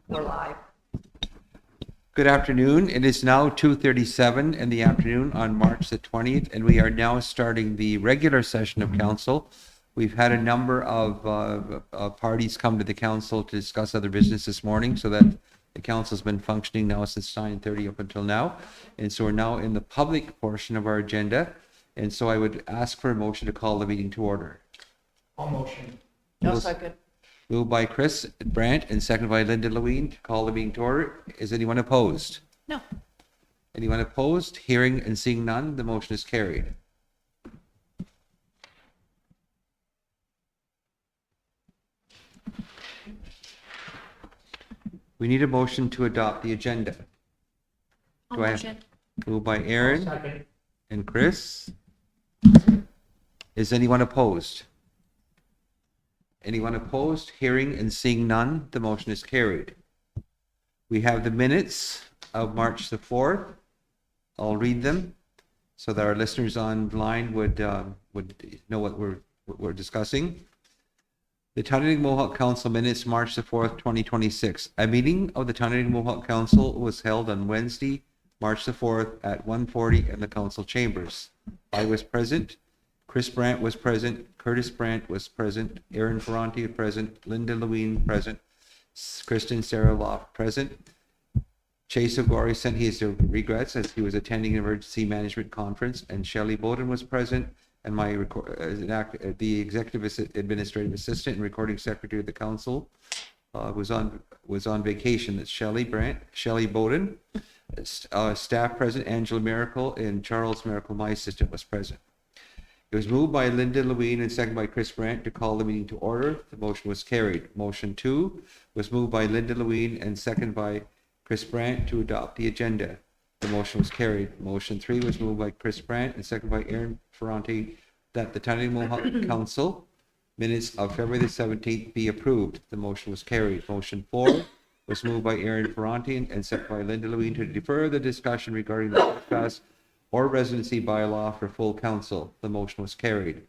We're live. Good afternoon. It is now 2:37 in the afternoon on March the 20th, and we are now starting the regular session of council. We've had a number of parties come to the council to discuss other business this morning, so that the council's been functioning now since 9:30 up until now. And so we're now in the public portion of our agenda. And so I would ask for a motion to call the meeting to order. All motion. No second. Moved by Chris Brandt and seconded by Linda Leween to call the meeting to order. Is anyone opposed? No. Anyone opposed? Hearing and seeing none, the motion is carried. We need a motion to adopt the agenda. I'll Do I have- motion. Moved by Aaron Second. and Chris. Is anyone opposed? Anyone opposed? Hearing and seeing none, the motion is carried. We have the minutes of March the 4th. I'll read them so that our listeners online would know what we're discussing. The Tyendinaga Mohawk Council minutes, March the 4th, 2026. A meeting of the Tyendinaga Mohawk Council was held on Wednesday, March the 4th at 1:40 in the council chambers. I was present. Chris Brandt was present. Curtis Brandt was present. Aaron Ferranti was present. Linda Leween present. Kristen Sarah Loft present. Chase Ogori sent his regrets as he was attending an emergency management conference, and Shelley Bowden was present, and the executive administrative assistant and recording secretary of the council was on vacation. That's Shelley Bowden. Staff present, Angela Miracle, and Charles Miracle, my assistant, was present. It was moved by Linda Leween and seconded by Chris Brandt to call the meeting to order. The motion was carried. Motion 2 was moved by Linda Leween and seconded by Chris Brandt to adopt the agenda. The motion was carried. Motion 3 was moved by Chris Brandt and seconded by Aaron Ferranti that the Tyendinaga Mohawk Council minutes of February the 17th be approved. The motion was carried. Motion 4 was moved by Aaron Ferranti and seconded by Linda Leween to defer the discussion regarding the trespass or residency bylaw for full council. The motion was carried.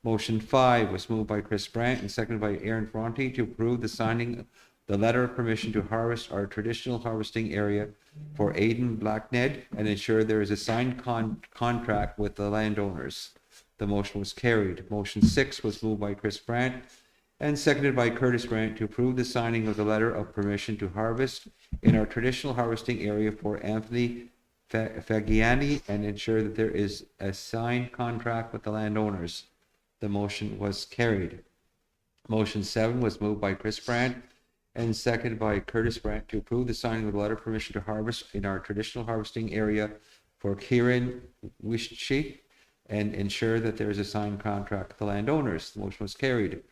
Motion 5 was moved by Chris Brandt and seconded by Aaron Ferranti to approve the signing of the letter of permission to harvest our traditional harvesting area for Aiden Blackned and ensure there is a signed contract with the landowners. The motion was carried. Motion 6 was moved by Chris Brandt and seconded by Curtis Brandt to approve the signing of the letter of permission to harvest in our traditional harvesting area for Anthony Fagiani and ensure that there is a signed contract with the landowners. The motion was carried. Motion 7 was moved by Chris Brandt and seconded by Curtis Brandt to approve the signing of the letter of permission to harvest in our traditional harvesting area for Kieran Wishchi and ensure that there is a signed contract with the landowners. The motion was carried.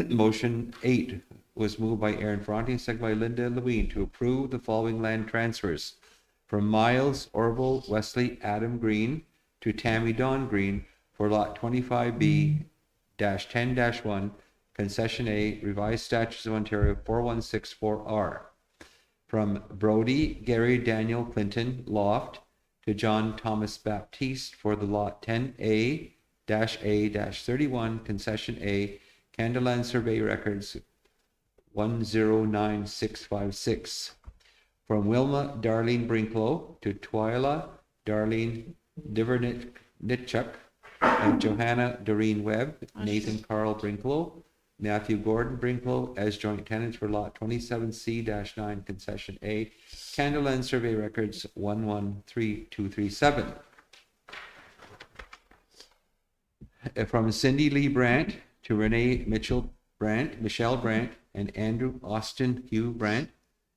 Motion 8 was moved by Aaron Ferranti and seconded by Linda Leween to approve the following land transfers: from Miles Orville Wesley Adam Green to Tammy Dawn Green for lot 25B-10-1, concession A, revised statutes of Ontario 4164R. From Brody Gary Daniel Clinton Loft to John Thomas Baptiste for the lot 10A-A-31, concession A, Candaland Survey Records 109656. From Wilma Darlene Brinklow to Twyla Darlene Divernitchuk and Johanna Doreen Webb, Nathan Carl Brinklow, Matthew Gordon Brinklow as joint tenants for lot 27C-9, concession A, Candaland Survey Records 113237. From Cindy Lee Brandt to Renee Michelle Brandt, and Andrew Austin Hugh Brandt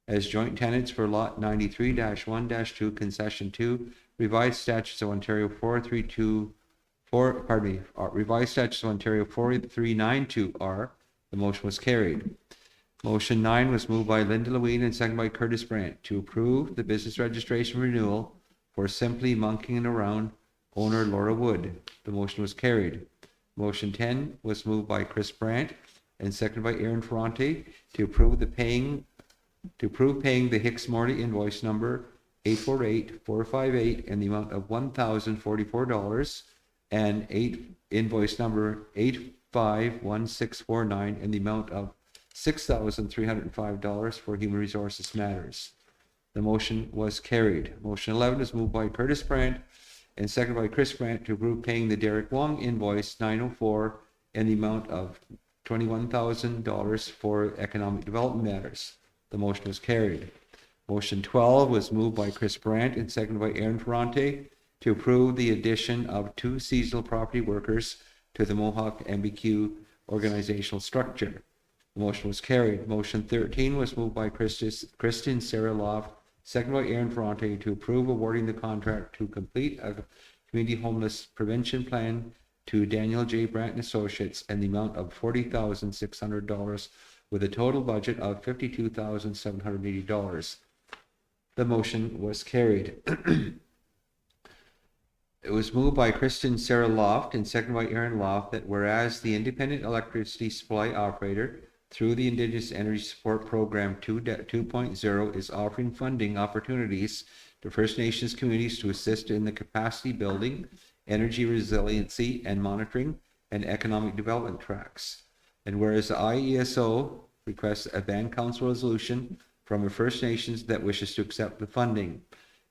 as joint tenants for lot 93-1-2, concession 2, revised statutes of Ontario 4392R. The motion was carried. Motion 9 was moved by Linda Leween and seconded by Curtis Brandt to approve the business registration renewal for Simply Monkeying Around owner Laura Wood. The motion was carried. Motion 10 was moved by Chris Brandt and seconded by Aaron Ferranti to approve paying the Hicks Morley invoice number 848458 in the amount of $1,044 and invoice number 851649 in the amount of $6,305 for human resources matters. The motion was carried. Motion 11 is moved by Curtis Brandt and seconded by Chris Brandt to approve paying the Derek Wong invoice 904 in the amount of $21,000 for economic development matters. The motion was carried. Motion 12 was moved by Chris Brandt and seconded by Aaron Ferrante to approve the addition of 2 seasonal property workers to the Mohawk MBQ organizational structure. The motion was carried. Motion 13 was moved by Kristen Saraloff, seconded by Aaron Ferrante, to approve awarding the contract to complete a community homeless prevention plan to Daniel J. Brandt and Associates in the amount of $40,600 with a total budget of $52,780. The motion was carried. It was moved by Kristen Sarah Loft and seconded by Aaron Loft that whereas the independent electricity supply operator through the Indigenous Energy Support Program 2.0 is offering funding opportunities to First Nations communities to assist in the capacity building, energy resiliency and monitoring, and economic development tracks. And whereas the IESO requests a band council resolution from a First Nations that wishes to accept the funding.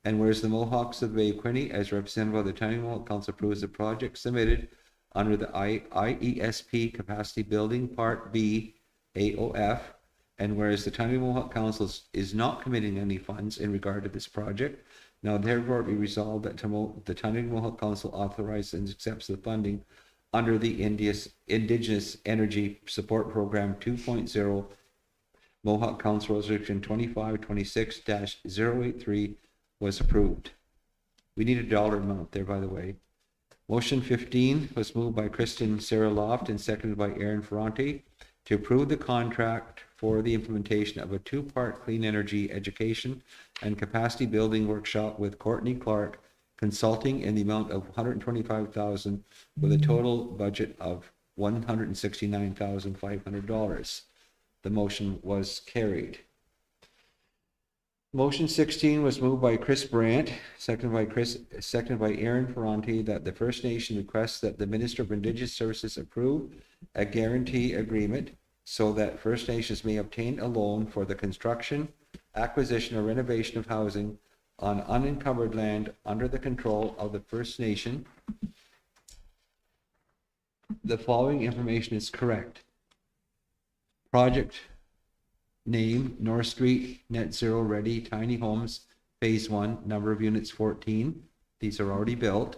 And whereas the Mohawks of the Bay of Quinte, as represented by the Tyendinaga Mohawk Council, approves the project submitted under the IESP Capacity Building Part B AOF, and whereas the Tyendinaga Mohawk Council is not committing any funds in regard to this project, now therefore be resolved that the Tyendinaga Mohawk Council authorizes and accepts the funding under the Indigenous Energy Support Program 2.0 Mohawk Council Resolution 2526-083 was approved. We need a dollar amount there, by the way. Motion 15 was moved by Kristen Sarah Loft and seconded by Aaron Ferrante to approve the contract for the implementation of a 2-part clean energy education and capacity building workshop with Courtney Clark Consulting in the amount of $125,000 with a total budget of $169,500. The motion was carried. Motion 16 was moved by Chris Brandt, seconded by Aaron Ferrante, that the First Nation requests that the Minister of Indigenous Services approve a guarantee agreement so that First Nations may obtain a loan for the construction, acquisition, or renovation of housing on unencumbered land under the control of the First Nation. The following information is correct. Project name, North Street, Net Zero Ready, Tiny Homes, Phase 1, number of units 14. These are already built.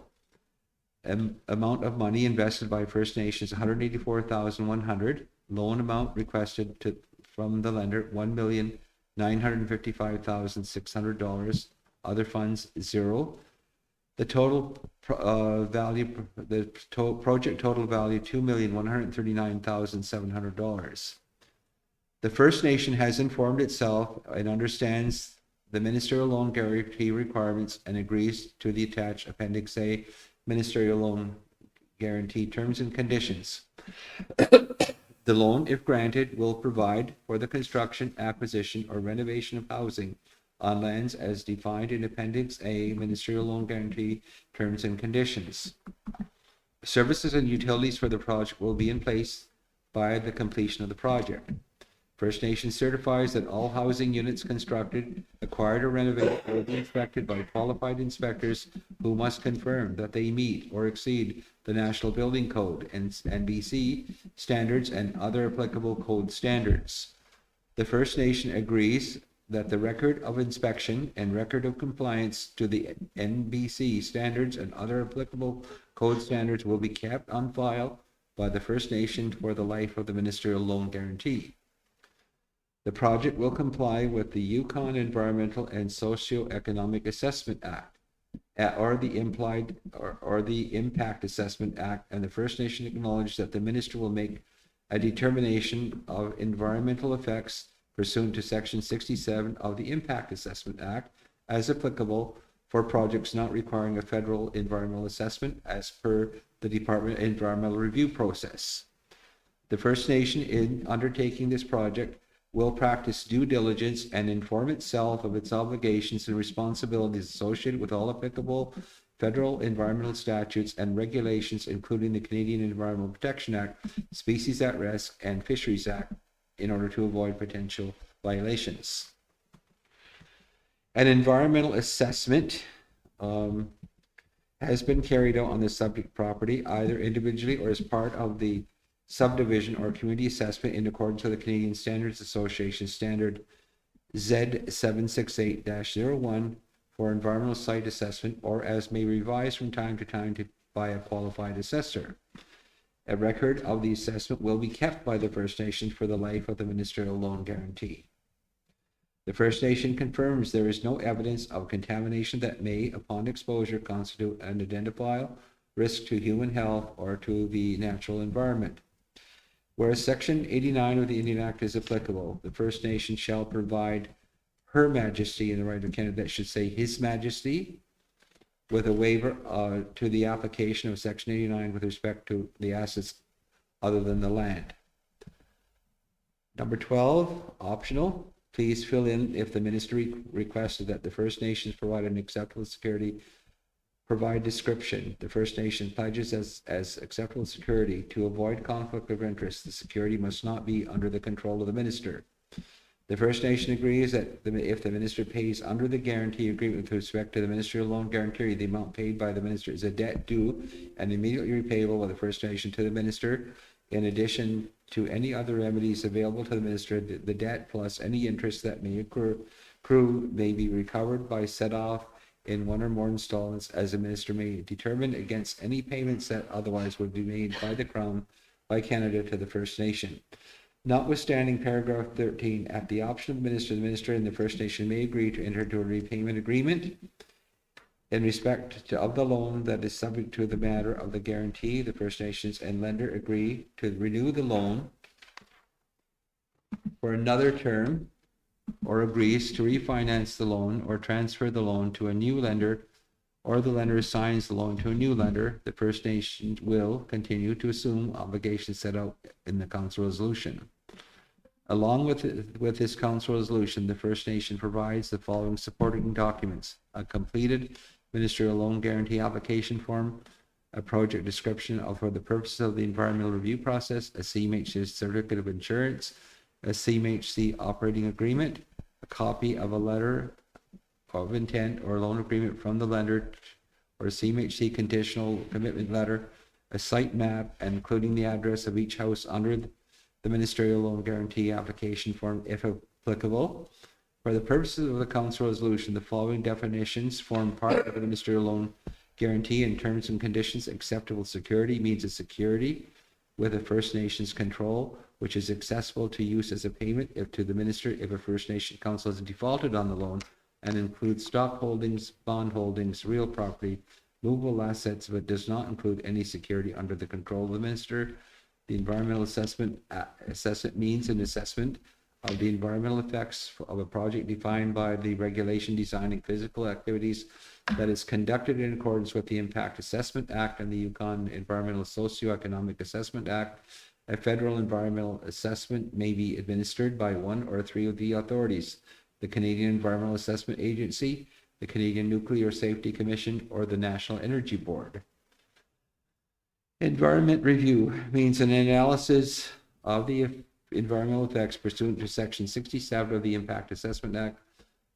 Amount of money invested by First Nations, $184,100. Loan amount requested from the lender, $1,955,600. Other funds, $0. The total value, project total value, $2,139,700. The First Nation has informed itself and understands the ministerial loan guarantee requirements and agrees to the attached Appendix A ministerial loan guarantee terms and conditions. The loan, if granted, will provide for the construction, acquisition, or renovation of housing on lands as defined in Appendix A ministerial loan guarantee terms and conditions. Services and utilities for the project will be in place by the completion of the project. First Nation certifies that all housing units constructed, acquired, or renovated will be inspected by qualified inspectors who must confirm that they meet or exceed the National Building Code and BC standards and other applicable code standards. The First Nation agrees that the record of inspection and record of compliance to the NBC standards and other applicable code standards will be kept on file by the First Nation for the life of the ministerial loan guarantee. The project will comply with the Yukon Environmental and Socio-Economic Assessment Act, or the Impact Assessment Act, and the First Nation acknowledge that the minister will make a determination of environmental effects pursuant to Section 67 of the Impact Assessment Act, as applicable for projects not requiring a federal environmental assessment as per the Department of Environmental Review process. The First Nation, in undertaking this project, will practice due diligence and inform itself of its obligations and responsibilities associated with all applicable federal environmental statutes and regulations, including the Canadian Environmental Protection Act, Species at Risk, and Fisheries Act, in order to avoid potential violations. An environmental assessment has been carried out on the subject property, either individually or as part of the subdivision or community assessment in accordance with the Canadian Standards Association Standard Z768-01 for environmental site assessment, or as may revise from time to time by a qualified assessor. A record of the assessment will be kept by the First Nation for the life of the ministerial loan guarantee. The First Nation confirms there is no evidence of contamination that may, upon exposure, constitute an identifiable risk to human health or to the natural environment. Whereas Section 89 of the Indian Act is applicable, the First Nation shall provide Her Majesty, in the right of Canada that should say His Majesty, with a waiver to the application of Section 89 with respect to the assets other than the land. Number 12, optional. Please fill in if the ministry requested that the First Nations provide an acceptable security. Provide description. The First Nation pledges as acceptable security to avoid conflict of interest. The security must not be under the control of the minister. The First Nation agrees that if the minister pays under the guarantee agreement with respect to the ministerial loan guarantee, the amount paid by the minister is a debt due and immediately repayable by the First Nation to the minister. In addition to any other remedies available to the minister, the debt plus any interest that may accrue may be recovered by set off in one or more installments, as the minister may determine, against any payments that otherwise would be made by the Crown by Canada to the First Nation. Notwithstanding paragraph 13, at the option of the minister and the First Nation may agree to enter into a repayment agreement in respect of the loan that is subject to the matter of the guarantee. The First Nations and lender agree to renew the loan for another term, or agrees to refinance the loan or transfer the loan to a new lender, or the lender assigns the loan to a new lender. The First Nation will continue to assume obligations set out in the Council resolution. Along with this Council resolution, the First Nation provides the following supporting documents: a completed ministerial loan guarantee application form, a project description for the purposes of the environmental review process, a CMHC certificate of insurance, a CMHC operating agreement, a copy of a letter of intent or loan agreement from the lender, or a CMHC conditional commitment letter, a site map, and including the address of each house under the ministerial loan guarantee application form, if applicable. For the purposes of the Council resolution, the following definitions form part of the ministerial loan guarantee in terms and conditions. Acceptable security means a security with a First Nations control, which is accessible to use as a payment to the minister if a First Nation council has defaulted on the loan, and includes stock holdings, bond holdings, real property, movable assets, but does not include any security under the control of the minister. The environmental assessment means an assessment of the environmental effects of a project defined by the regulation designing physical activities that is conducted in accordance with the Impact Assessment Act and the Yukon Environmental Socioeconomic Assessment Act. A federal environmental assessment may be administered by one or three of the authorities: the Canadian Environmental Assessment Agency, the Canadian Nuclear Safety Commission, or the National Energy Board. Environment review means an analysis of the environmental effects pursuant to Section 67 of the Impact Assessment Act,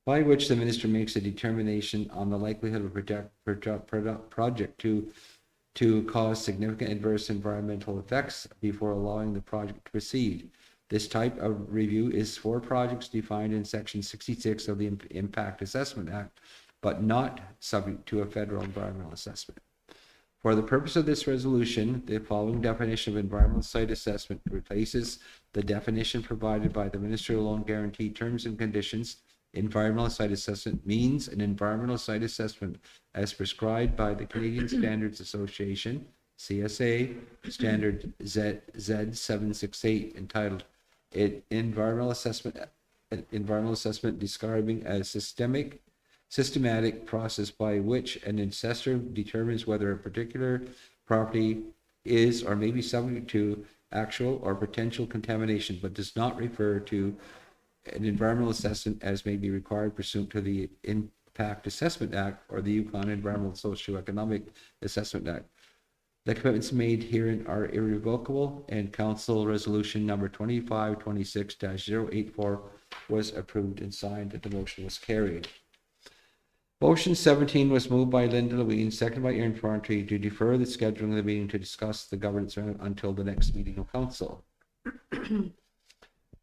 by which the minister makes a determination on the likelihood of a project to cause significant adverse environmental effects before allowing the project to proceed. This type of review is for projects defined in Section 66 of the Impact Assessment Act, but not subject to a federal environmental assessment. For the purpose of this resolution, the following definition of environmental site assessment replaces the definition provided by the ministerial loan guarantee terms and conditions. Environmental site assessment means an environmental site assessment as prescribed by the Canadian Standards Association, CSA, Standard Z768, entitled Environmental Assessment describing a systematic process by which an assessor determines whether a particular property is or may be subject to actual or potential contamination, but does not refer to an environmental assessment as may be required pursuant to the Impact Assessment Act or the Yukon Environmental Socioeconomic Assessment Act. The commitments made herein are irrevocable, and Council Resolution number 2526-084 was approved and signed, and the motion was carried. Motion 17 was moved by Linda Lewin, seconded by Aaron Ferranti, to defer the scheduling of the meeting to discuss the governance until the next meeting of council.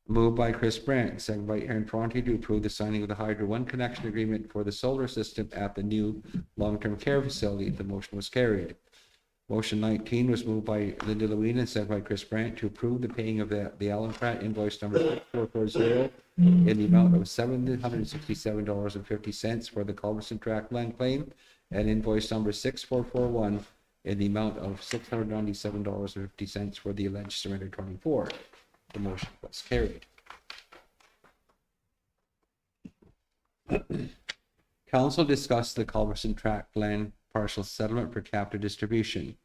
Moved by Chris Brandt, seconded by Aaron Ferranti, to approve the signing of the Hydro One connection agreement for the solar system at the new long-term care facility. The motion was carried. Motion 19 was moved by Linda Lewin and seconded by Chris Brandt to approve the paying of the Allen Pratt invoice number 440 in the amount of $767.50 for the Culberson tract land claim, and invoice number 6441 in the amount of $697.50 for the alleged surrender 24. The motion was carried. Council discussed the Culberson tract land partial settlement for captive distribution.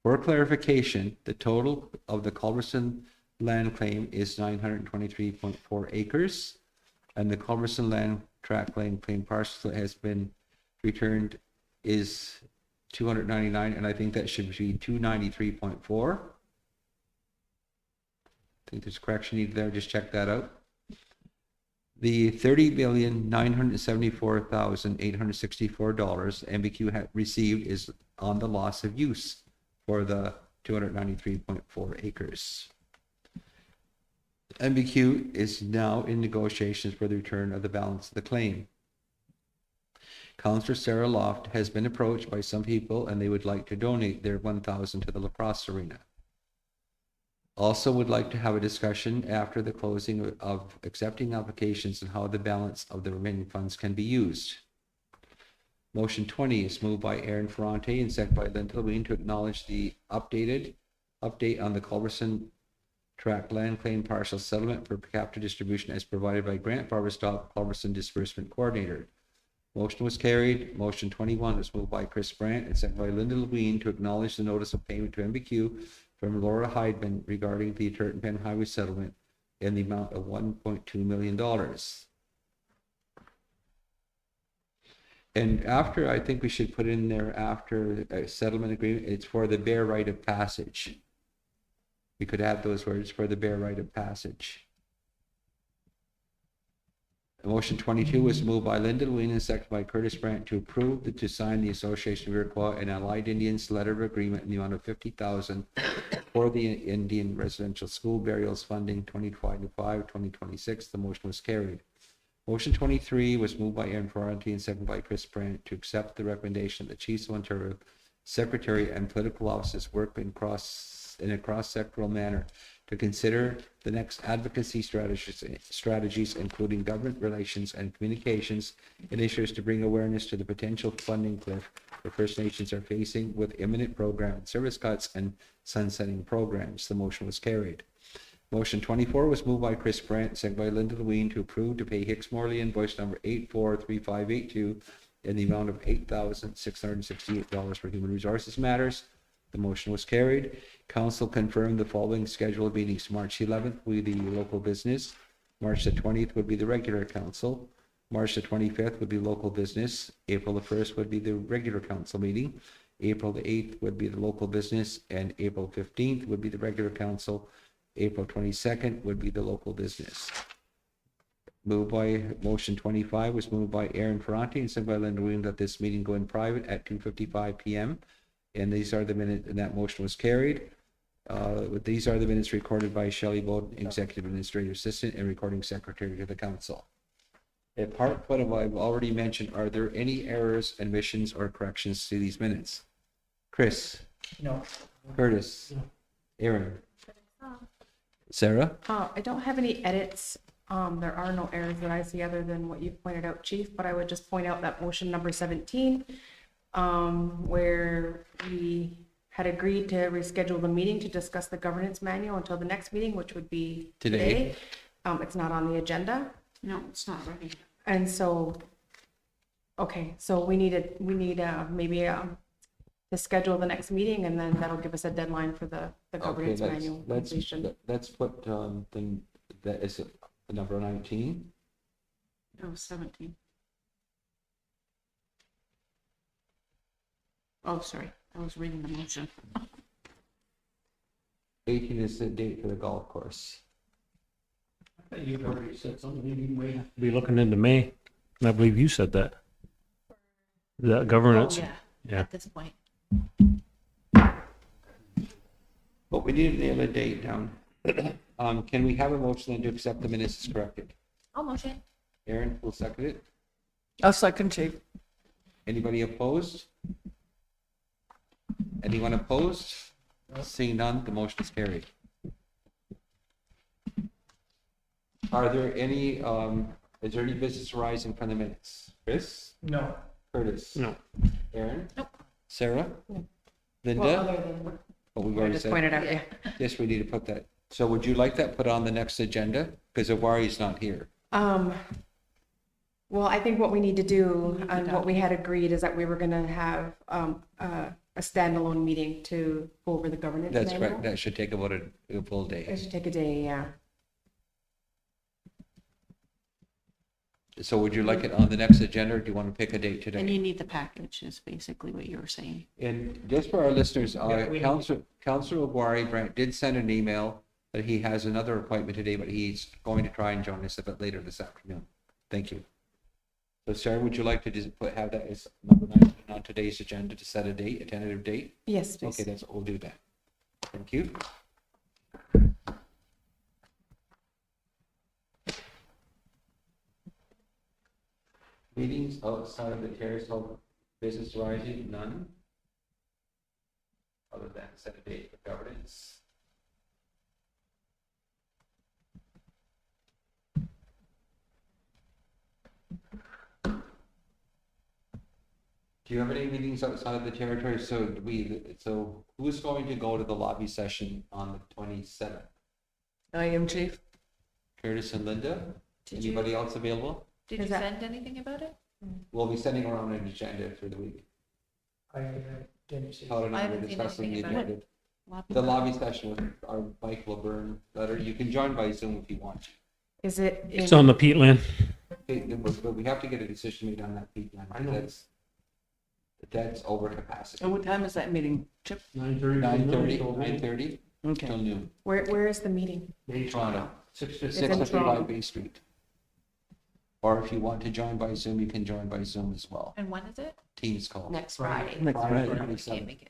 For clarification, the total of the Culberson land claim is 923.4 acres, and the Culberson land tract land claim parcel that has been returned is 299, and I think that should be 293.4. I think there's a correction needed there. Just check that out. The $30,974,864 MBQ received is on the loss of use for the 293.4 acres. MBQ is now in negotiations for the return of the balance of the claim. Councillor Sarah Loft has been approached by some people, and they would like to donate their $1,000 to the lacrosse arena. Also would like to have a discussion after the closing of accepting applications and how the balance of the remaining funds can be used. Motion 20 is moved by Aaron Ferranti and seconded by Linda Lewin to acknowledge the update on the Culberson tract land claim partial settlement for captive distribution as provided by Grant Barberstop, Culberson Disbursement Coordinator. Motion was carried. Motion 21 was moved by Chris Brandt and seconded by Linda Lewin to acknowledge the notice of payment to MBQ from Laura Heidman regarding the Turton Penn Highway settlement in the amount of $1.2 million. And after, I think we should put in there after a settlement agreement, it's for the bare right of passage. We could add those words, for the bare right of passage. Motion 22 was moved by Linda Lewin and seconded by Curtis Brandt to approve to sign the Association of Iroquois and Allied Indians letter of agreement in the amount of $50,000 for the Indian Residential School Burials Funding 2025-2026. The motion was carried. Motion 23 was moved by Aaron Ferranti and seconded by Chris Brandt to accept the recommendation that the Chiefs of Ontario Secretary and political offices work in a cross-sectoral manner to consider the next advocacy strategies, including government relations and communications initiatives to bring awareness to the potential funding cliff the First Nations are facing with imminent program and service cuts and sunsetting programs. The motion was carried. Motion 24 was moved by Chris Brandt, seconded by Linda Lewin to approve to pay Hicks Morley invoice number 843582 in the amount of $8,668 for human resources matters. The motion was carried. Council confirmed the following schedule of meetings. March 11th will be the local business. March the 20th would be the regular council. March the 25th would be local business. April the 1st would be the regular council meeting. April the 8th would be the local business, and April 15th would be the regular council. April 22nd would be the local business. Moved by motion 25 was moved by Aaron Ferranti and seconded by Linda Williams that this meeting go in private at 2:55 p.m. And these are the minutes, and that motion was carried. These are the minutes recorded by Shelley Bowden, Executive Administrative Assistant and Recording Secretary to the Council. Apart from what I've already mentioned, are there any errors, omissions, or corrections to these minutes? Chris? No. Curtis? No. Aaron? Sarah? I don't have any edits. There are no errors that I see other than what you pointed out, Chief, but I would just point out that motion number 17, where we had agreed to reschedule the meeting to discuss the governance manual until the next meeting, which would be today. It's not on the agenda. No, it's not ready. And so, okay, so we need maybe to schedule the next meeting, and then that'll give us a deadline for the governance manual completion. Let's put that is number 19. No, 17. Oh, sorry. I was reading the motion. 18 is the date for the golf course. You've already said something, you may be looking into May, and I believe you said that. That governance, Oh, yeah, yeah. at this point. But we need to nail a date down. Can we have a motion then to accept the minutes as corrected? I'll motion. Aaron will second it. I'll second, Chief. Anybody opposed? Anyone opposed? Seeing none, the motion is carried. Are there any, is there any business arising from the minutes? Chris? No. Curtis? No. Aaron? Nope. Sarah? Well, Linda? other than Oh, we've what I already just said. pointed out, yeah. Yes, we need to put that. So would you like that put on the next agenda? Because Awari's not here. Well, I think what we need to do and what we had agreed is that we were gonna have a standalone meeting to go over the governance That's manual. correct. That should take about a full day. It should take a day, yeah. So would you like it on the next agenda, or do you want to pick a date And today? you need the package is basically what you were saying. And just for our listeners, we- Councillor Awari Brent did send an email that he has another appointment today, but he's going to try and join us a bit later this afternoon. Thank you. So Sarah, would you like to just have that as number 9 on today's agenda to set a date, a tentative date? Yes, please. Okay, that's what we'll do that. Thank you. Meetings outside of the terrace hall, business arising, none. Other than set a date for governance. Do you have any meetings outside of the territory? So who's going to go to the lobby session on the 27th? I am, Chief. Curtis and Linda? Did you, Anybody else available? did Is you that- send anything about it? We'll be sending around an agenda for the week. I didn't see. Todd and I I were haven't seen discussing the anything about agenda. Lobby? The lobby session with our Mike LaBerne letter. You can join by Zoom if you want to. Is it in? It's on the peatland. Okay, but we have to get a decision made on that, Pete. I know. That's over capacity. And what time is that meeting, Chip? 9:30. 9:30 till Okay. noon. Where is the meeting? Toronto, in 655 Toronto. Bay Street. Or if you want to join by Zoom, you can join by Zoom as well. And when is it? Teams call. Next Friday. Friday. Next Friday. Can't 27. make it.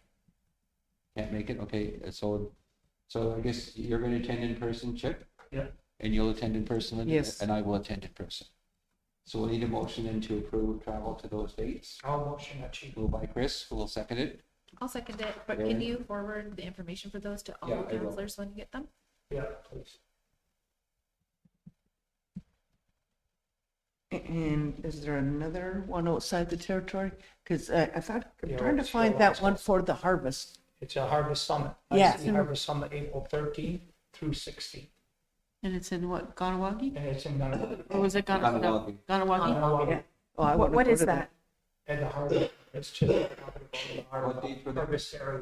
Can't make it, okay, so I guess you're gonna attend in person, Chip? Yeah. And you'll attend in person, Linda? Yes. And I will attend in person. So we'll need a motion then to approve travel to those dates. I'll motion that chief. Moved by Chris, who will second it. I'll second it, but Aaron? can you forward the information for those to Yeah, all I will. counselors when you get them? Yeah, please. And is there another one outside the territory? Because I thought, I'm Yeah, trying to it's find still that outside. one for the harvest. It's a Harvest Summit. Yeah. IC Harvest Summit, April 13th through 16th. And it's in what, Ganawagi? And it's in Gunnersville. Or was it Ganawagi. Ganawagi? Yeah. Oh, I What wanna go is to that? And the Harvest, it's just the What date for that? harvest area,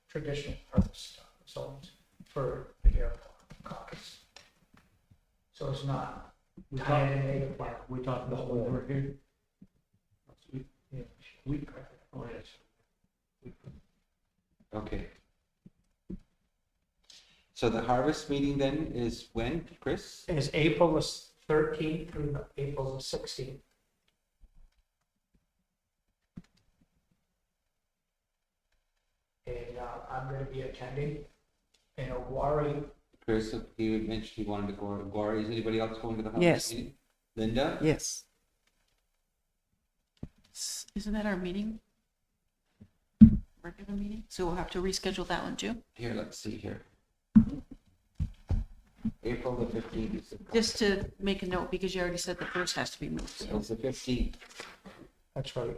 traditional harvest zones for the air caucus. So it's not Tyendinaga, but We talked the about whole over here. yeah, Oh, yes. Okay. So the harvest meeting then is when, Chris? It's April the 13th through April the 16th. And I'm going to be attending. And Awari, Chris, he had mentioned he wanted to go to Gwari. Is anybody else going to the harvest Yes. meeting? Linda? Yes. Isn't that our meeting? Regular meeting? So we'll have to reschedule that one too? Here, let's see here. April the 15th is Just to make a note, because you already said the first has to be moved, so. it's the 15th. that's right.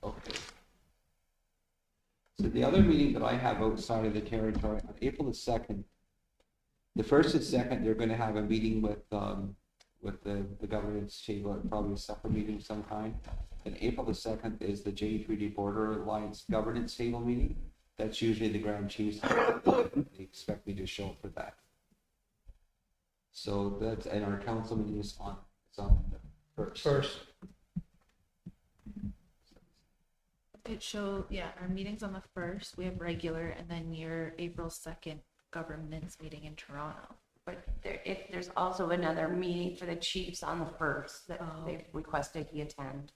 Okay. So the other meeting that I have outside of the territory on April the 2nd, the first and second, they're going to have a meeting with the governance table, probably a separate meeting of some kind. And April the 2nd is the J3D Border Alliance governance table meeting. That's usually the Grand Chiefs. They expect me to show up for that. So that's, and our council meeting is on the first. First, It show, yeah, our meeting's on the 1st, we have regular, and then your April 2nd governance meeting in Toronto. But there's also another meeting for the chiefs on the 1st that Oh. they've requested he attend.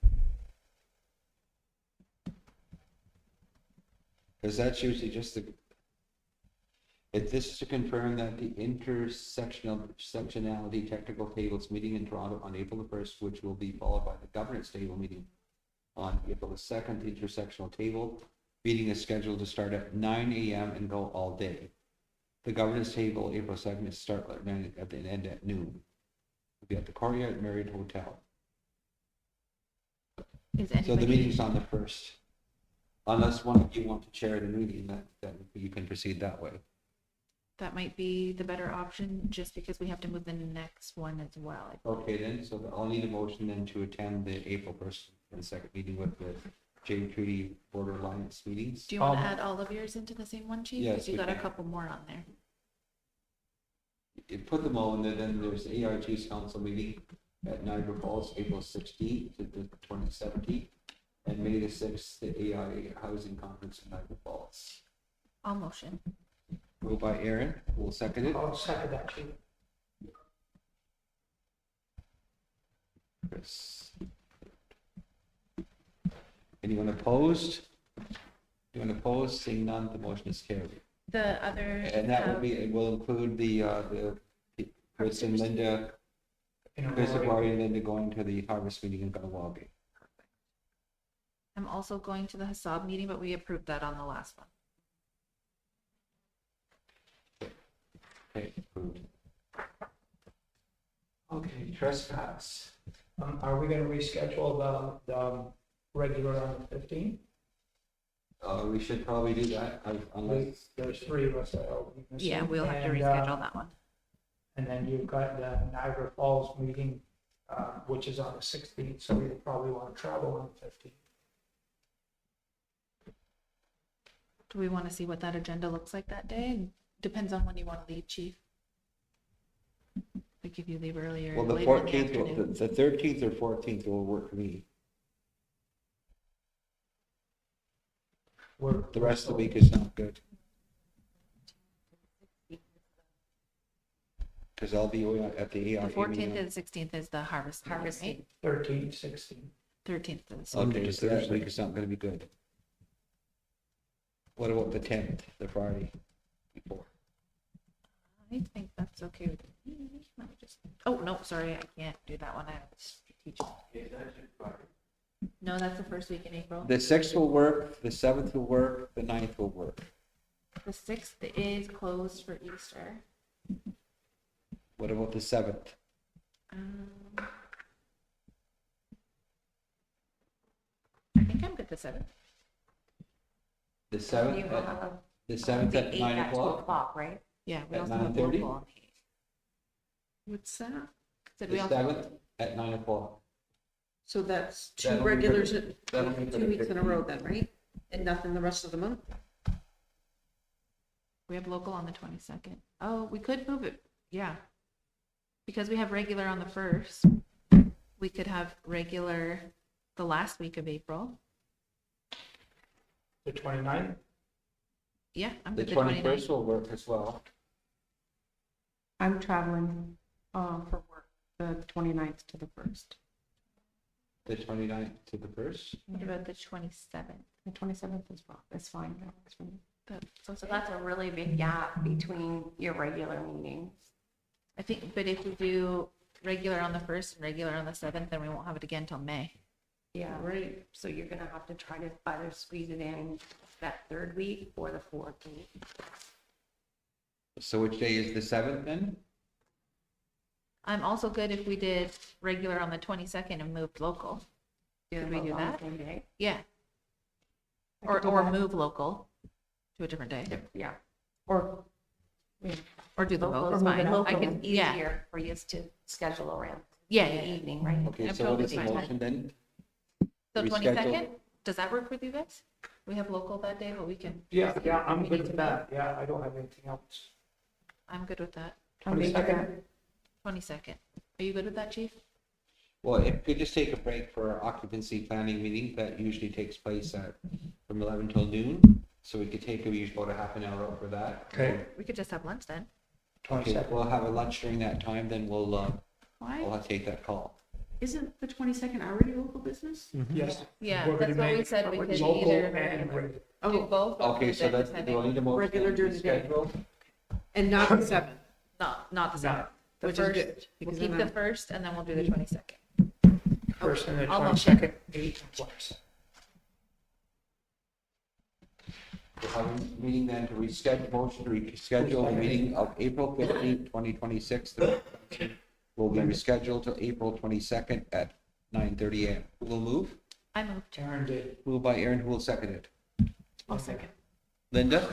Because that's usually just the, if this is to confirm that the sectionality technical tables meeting in Toronto on April the 1st, which will be followed by the governance table meeting on April the 2nd, the intersectional table meeting is scheduled to start at 9 a.m. and go all day. The governance table, April 2nd, is start at 9 at the end at noon. It'll be at the Courtyard Marriott Hotel. Is So the anybody, meeting's on the 1st. Unless one of you want to chair the meeting, that you can proceed that way. that might be the better option, just because we have to move the next one as well. Okay, then, so I'll need a motion then to attend the April 1st and 2nd meeting with the J Treaty Border Alliance meetings. Do you want to add all of yours into the same one, Chief? Yes, Because you we got a can. couple more on there. You put them all in there, then there's the ARG's council meeting at Niagara Falls, April 16th to the 2017th, and May the 6th, the AI Housing Conference in Niagara Falls. I'll motion. Moved by Aaron, who will second it. I'll second that, Chief. Chris. Anyone opposed? Anyone opposed? Seeing none, the motion is carried. The other. And that will be, it will include the Chris and Linda, Chris and Barry and Linda going to the harvest meeting in Ganawagi. I'm also going to the Hassab meeting, but we approved that on the last one. Okay, approved. Okay, trespass. Are we gonna reschedule the regular on the 15th? We should probably do that, unless, There's 3 of us that are missing. Yeah, we'll have to And, reschedule that one. And then you've got the Niagara Falls meeting, which is on the 16th, so you'll probably want to travel on the 15th. Do we want to see what that agenda looks like that day? Depends on when you want to leave, Chief. Like if you leave earlier, well, the later in the 14th, afternoon. the 13th or 14th will work for me. The rest of the week is not good. Because I'll be at the The ARG 14th meeting. and the 16th is the harvest meeting, right? 13th, 16th. 13th is. Monday Okay, to so that Thursday. week is not gonna be good. What about the 10th, the Friday before? I think that's okay with me. Let me just, oh, no, sorry, I can't do that one. I have strategic. No, that's the first week in April. The 6th will work, the 7th will work, the 9th will work. The 6th is closed for Easter. What about the 7th? I think I'm good the 7th. The You 7th, have the 7th the at 8 9 at 2 o'clock? o'clock, right? Yeah, we At also have 9:30? local on the 8th. What's that? Said The we also, 7th at 9 o'clock. So that's two That'll be for the- regulars, that'll be for the 2 weeks in a row 15th. then, right? And nothing the rest of the month? we have local on the 22nd. Oh, we could move it, yeah. Because we have regular on the 1st, we could have regular the last week of April. The 29th? Yeah, I'm The good the 21st 29th. will work as well. I'm traveling, for work, the 29th to the 1st. The 29th to the 1st. What about the 27th? The 27th is fine, that's fine, that works for me. So that's a really big gap between your regular meetings. I think, but if we do regular on the 1st and regular on the 7th, then we won't have it again till May. Yeah. Right. So you're gonna have to try to either squeeze it in that 3rd week or the 4th week. So which day is the 7th then? I'm also good if we did regular on the 22nd and moved local. Could we do On the that? same day? Yeah. I Or, could do or that. move local to a different day. Yeah. Or, Or do them Local both, is it's fine. I local can, is yeah, easier for you to schedule around yeah, in yeah, the yeah. evening, right? Okay, I'm so what is the totally fine. motion then? So Reschedule. 22nd, does that work with you guys? We have local that day, but we can, Yeah, I'm We good need with to that. Yeah, I don't have anything else. I'm good with that. I'm good with that. 22nd. Are you good with that, chief? Well, if we could just take a break for our occupancy planning meeting, that usually takes place from 11 till noon. So we could take about a half an hour out for that. Okay. We could just have lunch then. Okay, 22nd. we'll have a lunch during that time, then we'll Why? have to take that call. Isn't the 22nd already local business? Yes. Yeah, We're that's gonna what we make said, we could local either and regular. do Oh, both. or Okay, move so it that's, depending- do I need a motion? Regular to during the day. schedule? and not the 7th, Not the second. The which is first, good. we'll because keep then the I- first and then we'll do the 22nd. First and the I'll motion. 22nd, 8 and 22nd. We'll have a meeting then to motion to reschedule the meeting of April 15th, 2026. The will be rescheduled to April 22nd at 9:30 a.m. Who will move? I moved. Karen did. Moved by Aaron, who will second it? I'll second. Linda?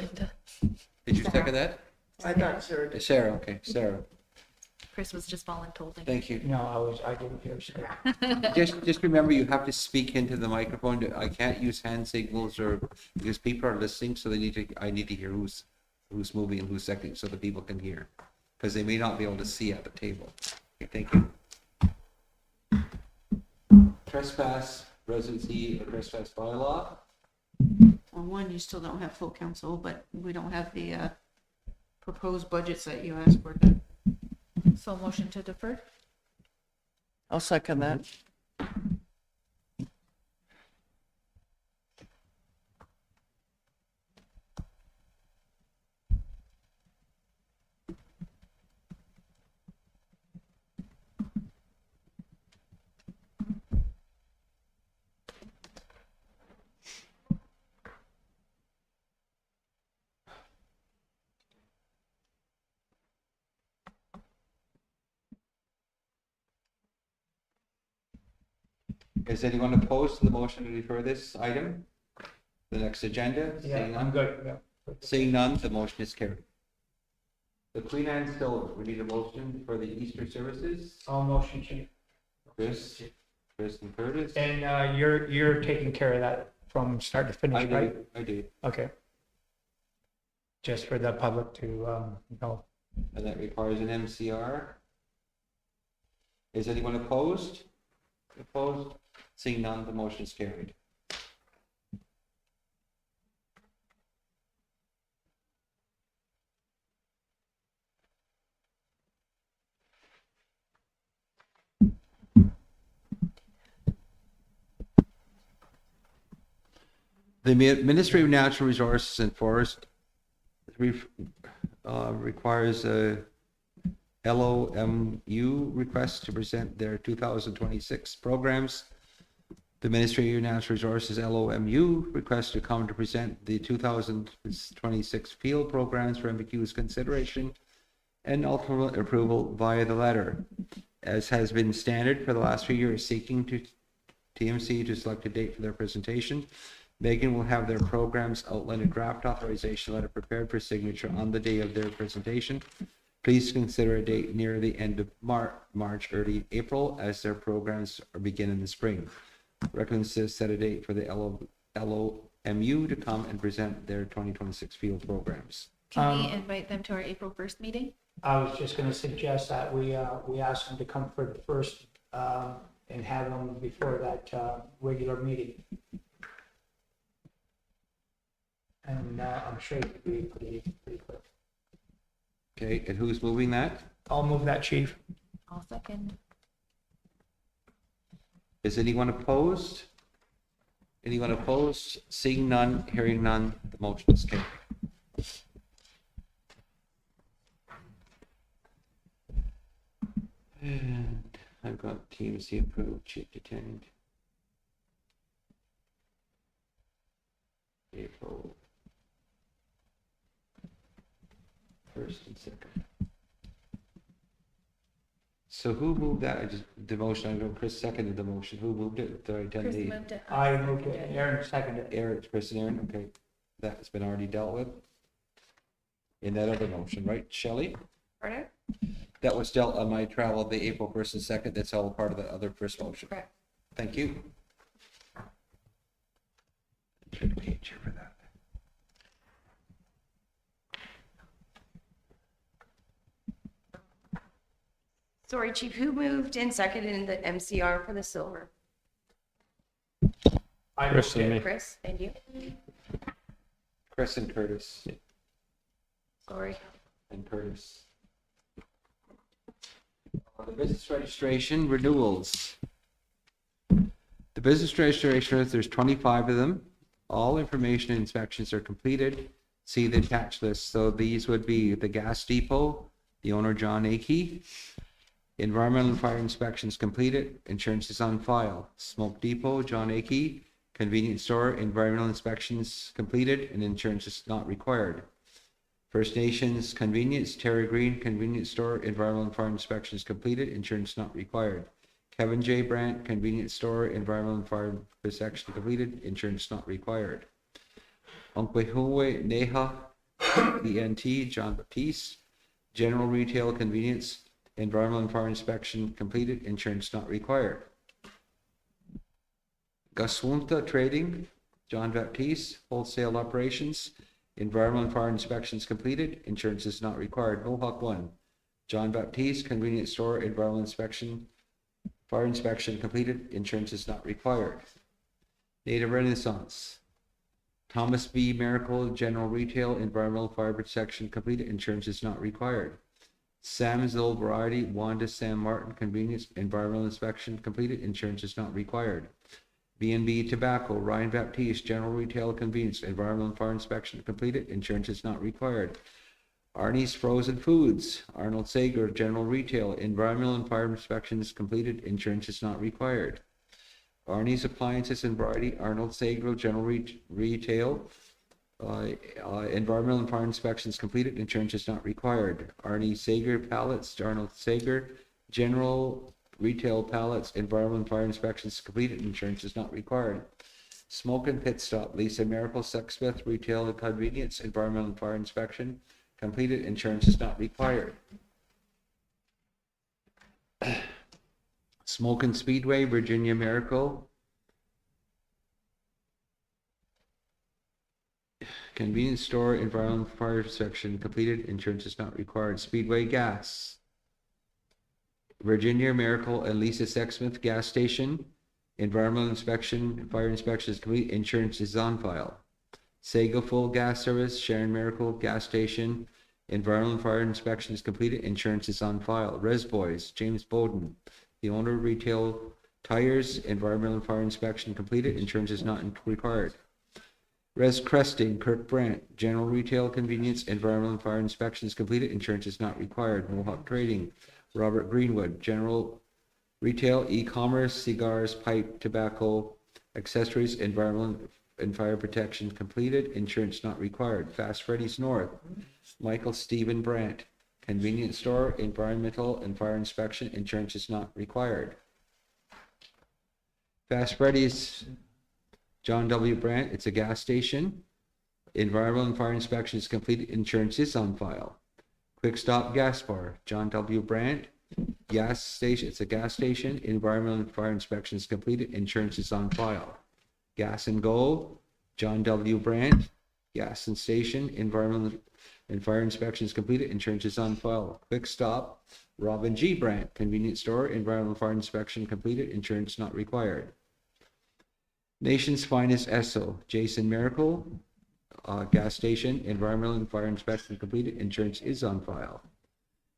Did you second that? I thought Sarah did. Sarah, okay, Sarah, Chris was just voluntolding. thank you. No, I didn't hear so. Just remember, you have to speak into the microphone. I can't use hand signals because people are listening, so I need to hear who's moving and who's seconding, so the people can hear. Because they may not be able to see at the table. Okay, thank you. Trespass, residency, or trespass bylaw. On one, you still don't have full council, but we don't have the proposed budgets that you asked for. So motion to defer? I'll second that. Is anyone opposed to the motion to defer this item? The next agenda? Yeah, Seeing I'm none? good. Yeah. Seeing none, the motion is carried. The Queen Anne Stove, we need a motion for the Easter services. All motion, Chief. Chris and Curtis. And you're taking care of that from start to finish, right? I do. Okay. Just for the public to know. And that requires an MCR. Is anyone opposed? Opposed? Seeing none, the motion is carried. The Ministry of Natural Resources and Forest requires a LOMU request to present their 2026 programs. The Ministry of Natural Resources LOMU request to come to present the 2026 field programs for MBQ's consideration and ultimate approval via the letter. As has been standard for the last few years, seeking to TMC to select a date for their presentation. Megan will have their programs outline a draft authorization letter prepared for signature on the day of their presentation. Please consider a date near the end of March, early April, as their programs begin in the spring. Recommends to set a date for the LOMU to come and present their 2026 field programs. Can we invite them to our April 1st meeting? I was just gonna suggest that we ask them to come for the first, and have them before that, regular meeting. And, I'm sure it could be pretty quick. Okay, and who's moving that? I'll move that, Chief. I'll second. Is anyone opposed? Anyone opposed? Seeing none, hearing none, the motion is carried. And I've got TMC approved, chief attend. April 1st and 2nd. So who moved that? The motion, I know Chris seconded the motion. Who moved it? Did I attend Chris the? moved it. I moved it, Aaron seconded it. Eric, Chris and Aaron, okay. That's been already dealt with. In that other motion, right, Shelley? Pardon? That was dealt on my travel, the April 1st and 2nd. That's all part of the other first motion. Correct. Thank you. Should page here for that. Sorry, Chief, who moved and seconded in the MCR for the silver? Chris and me. Chris, and you? Chris and Curtis. Sorry. And Curtis. The business registration renewals. The business registration, there's 25 of them. All information and inspections are completed. See the attached list. So these would be the gas depot, the owner John Akey. Environmental and fire inspections completed. Insurance is on file. Smoke depot, John Akey. Convenience store, environmental inspections completed and insurance is not required. First Nations convenience, Terry Green convenience store, environmental and fire inspections completed, insurance not required. Kevin J. Brandt convenience store, environmental and fire inspection completed, insurance not required. Onkwehuwe Neha ENT, John Baptiste, general retail convenience, environmental and fire inspection completed, insurance not required. Gaswunta Trading, John Baptiste, wholesale operations, environmental and fire inspections completed, insurance is not required. Mohawk 1, John Baptiste, convenience store, environmental inspection, fire inspection completed, insurance is not required. Native Renaissance, Thomas B. Miracle, general retail, environmental fire protection completed, insurance is not required. Sam's Old Variety, Wanda Sam Martin, convenience, environmental inspection completed, insurance is not required. B&B Tobacco, Ryan Baptiste, general retail convenience, environmental and fire inspection completed, insurance is not required. Arnie's Frozen Foods, Arnold Sager, general retail, environmental and fire inspections completed, insurance is not required. Arnie's Appliances and Variety, Arnold Sager, general retail, environmental and fire inspections completed, insurance is not required. Arnie Sager Pallets, Arnold Sager, general retail pallets, environmental and fire inspections completed, insurance is not required. Smoke and Pit Stop, Lisa Miracle, Sexsmith, retail and convenience, environmental and fire inspection completed, insurance is not required. Smoke and Speedway, Virginia Miracle, convenience store, environmental and fire inspection completed, insurance is not required. Speedway Gas, Virginia Miracle and Lisa Sexsmith gas station, environmental inspection, fire inspection is complete, insurance is on file. Sega Full Gas Service, Sharon Miracle gas station, environmental and fire inspection is completed, insurance is on file. Res Boys, James Bowden, the owner, retail tires, environmental and fire inspection completed, insurance is not required. Res Cresting, Kirk Brandt, general retail convenience, environmental and fire inspections completed, insurance is not required. Mohawk Trading, Robert Greenwood, general retail, e-commerce, cigars, pipe, tobacco, accessories, environmental and fire protection completed, insurance not required. Fast Freddy's North, Michael Stephen Brandt, convenience store, environmental and fire inspection, insurance is not required. Fast Freddy's, John W. Brandt, it's a gas station, environmental and fire inspection is completed, insurance is on file. Quick Stop Gas Bar, John W. Brandt, gas station, it's a gas station, environmental and fire inspection is completed, insurance is on file. Gas and Go, John W. Brandt, gas and station, environmental and fire inspection is completed, insurance is on file. Quick Stop, Robin G. Brandt, convenience store, environmental and fire inspection completed, insurance not required. Nation's Finest Esso, Jason Miracle, gas station, environmental and fire inspection completed, insurance is on file.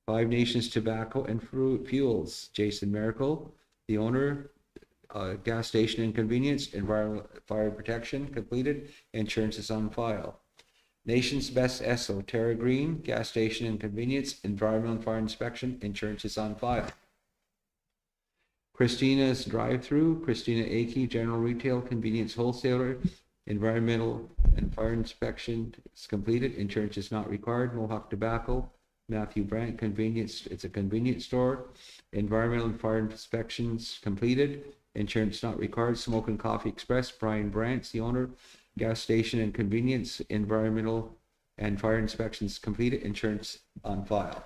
Five Nations Tobacco and Fuels, Jason Miracle, the owner, gas station and convenience, environmental fire protection completed, insurance is on file. Nation's Best Esso, Tara Green, gas station and convenience, environmental and fire inspection, insurance is on file. Christina's Drive-Thru, Christina Akey, general retail, convenience wholesaler, environmental and fire inspection is completed, insurance is not required. Mohawk Tobacco, Matthew Brandt, convenience, it's a convenience store, environmental and fire inspections completed, insurance not required. Smoke and Coffee Express, Brian Brandt's the owner, gas station and convenience, environmental and fire inspections completed, insurance on file.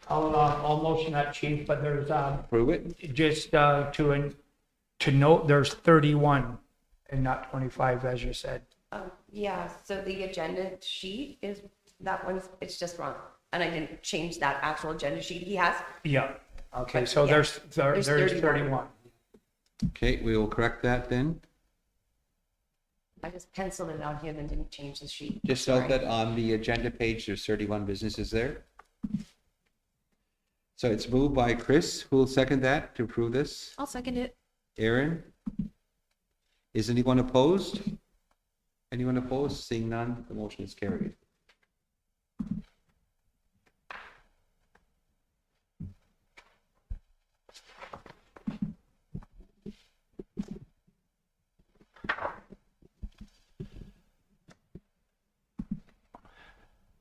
I'll motion that, Chief, but there's, Approve it. just, to note, there's 31 and not 25, as you said. Yeah, so the agenda sheet is, that one's, it's just wrong. and I didn't change that actual agenda sheet he has. Yeah, okay, so Yeah. there's There's 31. Okay, we will correct that then. I just penciled it out here and didn't change the sheet. Just note that on the agenda page, there's 31 businesses there. So it's moved by Chris. Who will second that to approve this? I'll second it. Aaron? Is anyone opposed? Anyone opposed? Seeing none, the motion is carried.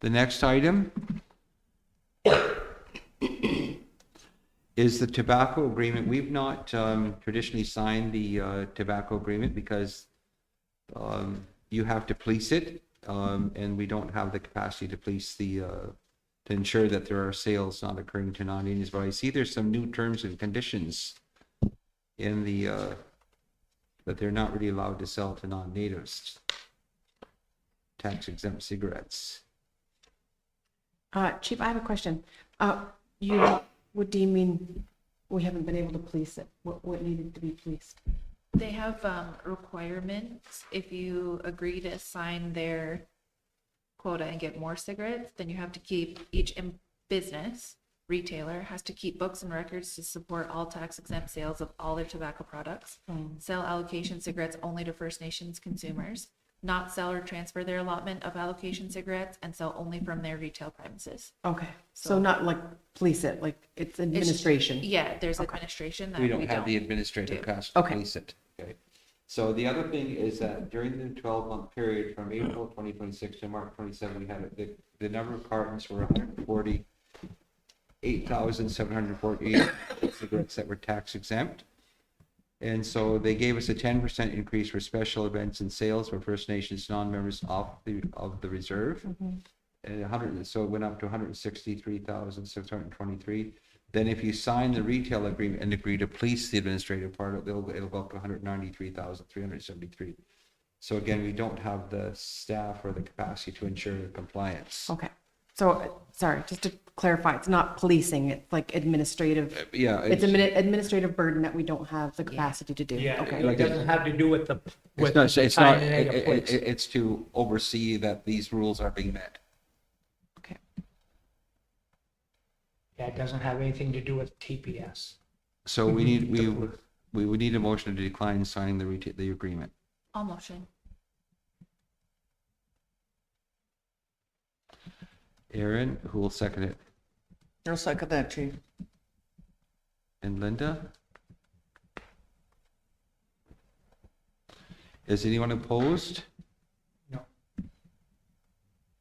The next item is the tobacco agreement. We've not traditionally signed the tobacco agreement because you have to police it, and we don't have the capacity to police to ensure that there are sales not occurring to non-Indians. But I see there's some new terms and conditions in the that they're not really allowed to sell to non-natives tax exempt cigarettes. Chief, I have a question. What do you mean we haven't been able to police it? What needed to be policed? They have requirements. If you agree to sign their quota and get more cigarettes, then you have to keep business retailer has to keep books and records to support all tax exempt sales of all their tobacco products. Sell allocation cigarettes only to First Nations consumers. Not sell or transfer their allotment of allocation cigarettes, and sell only from their retail premises. Okay, so not like police it, like it's administration. Yeah, there's administration that We don't have the administrative cost to Okay. police it. Okay. So the other thing is that during the 12-month period from April 2026 to March 27, we had the number of cartons were 148,748 cigarettes that were tax exempt. And so they gave us a 10% increase for special events and sales for First Nations non-members of the reserve. And so it went up to 163,623. Then if you sign the retail agreement and agree to police the administrative part, it'll go up to 193,373. So again, we don't have the staff or the capacity to ensure compliance. Okay, so, sorry, just to clarify, it's not policing, it's like administrative, Yeah. it's an administrative burden that we don't have the capacity to do. Yeah, Okay, it doesn't have to do with the, with It's not, the it's not, Tyendinaga police. it's to oversee that these rules are being met. okay. Yeah, it doesn't have anything to do with TPS. So we would need a motion to decline signing the agreement. All motion. Aaron, who will second it? I'll second that, Chief. And Linda? Is anyone opposed? No.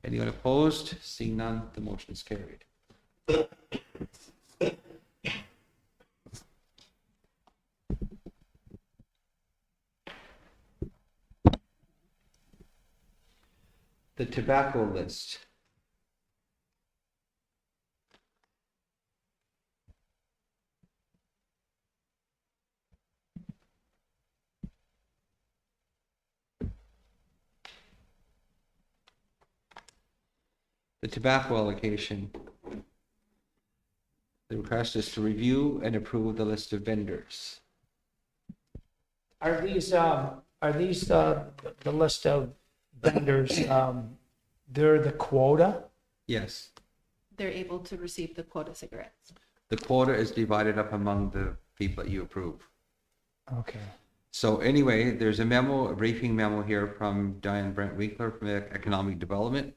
Anyone opposed? Seeing none, the motion is carried. The tobacco list. The tobacco allocation. The request is to review and approve the list of vendors. Are these the list of vendors, they're the quota? Yes, They're able to receive the quota cigarettes. the quota is divided up among the people that you approve. Okay. So anyway, there's a memo, a briefing memo here from Diane Brent Winkler from Economic Development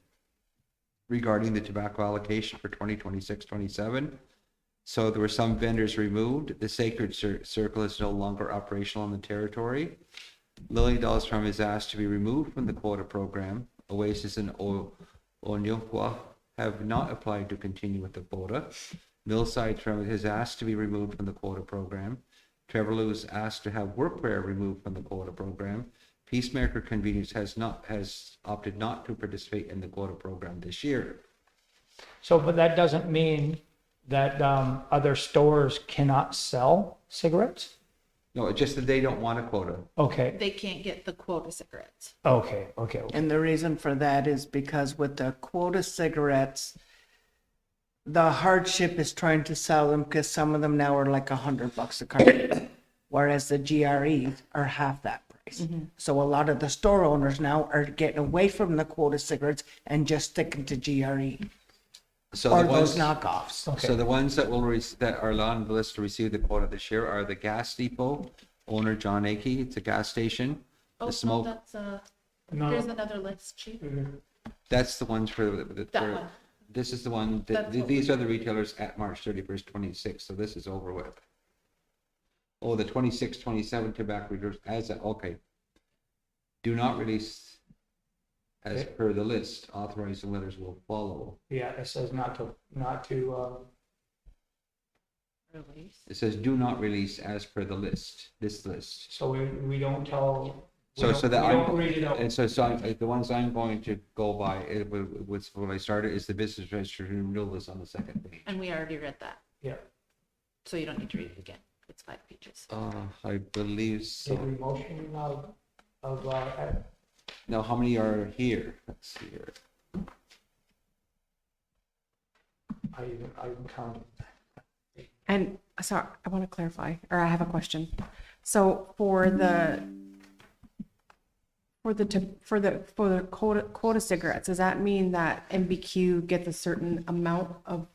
regarding the tobacco allocation for 2026-27. So there were some vendors removed. The Sacred Circle is no longer operational in the territory. Lily Dolls Farm is asked to be removed from the quota program. Oasis and Onyokwa have not applied to continue with the quota. Millside Farm is asked to be removed from the quota program. Trevor Lewis asked to have workwear removed from the quota program. Peacemaker Convenience has opted not to participate in the quota program this year. So, but that doesn't mean that other stores cannot sell cigarettes? No, it's just that they don't want a quota. Okay, They can't get the quota cigarettes. okay. And the reason for that is because with the quota cigarettes, the hardship is trying to sell them because some of them now are like $100 a carton, whereas the GREs are half that price. So a lot of the store owners now are getting away from the quota cigarettes and just sticking to GRE So or the those ones, knockoffs. so the ones that will, that are on the list to receive the quota this year are the gas depot owner, John Akey, it's a gas station. Oh, The no, smoke, that's, No. there's another list, chief. that's the ones for, That for, one. this is the one, That's what these are the retailers at March 31st, 26, so this is over with. Oh, the 26, 27 tobacco reserves as, okay. Do not release as Okay. per the list, authorizing letters will follow. Yeah, it says not to, Release. It says do not release as per the list, this list. so we don't tell. we So, don't- so that we don't I'm, read it out. and so the ones I'm going to go by, it was when I started, is the business registration renewal is on the second page. And we already read that, Yeah, so you don't need to read it again. It's 5 pages. I believe did so. we motion Now, how many are here? Let's see here. I even counted. And sorry, I want to clarify, or I have a question. So for the quota cigarettes, does that mean that MBQ gets a certain amount of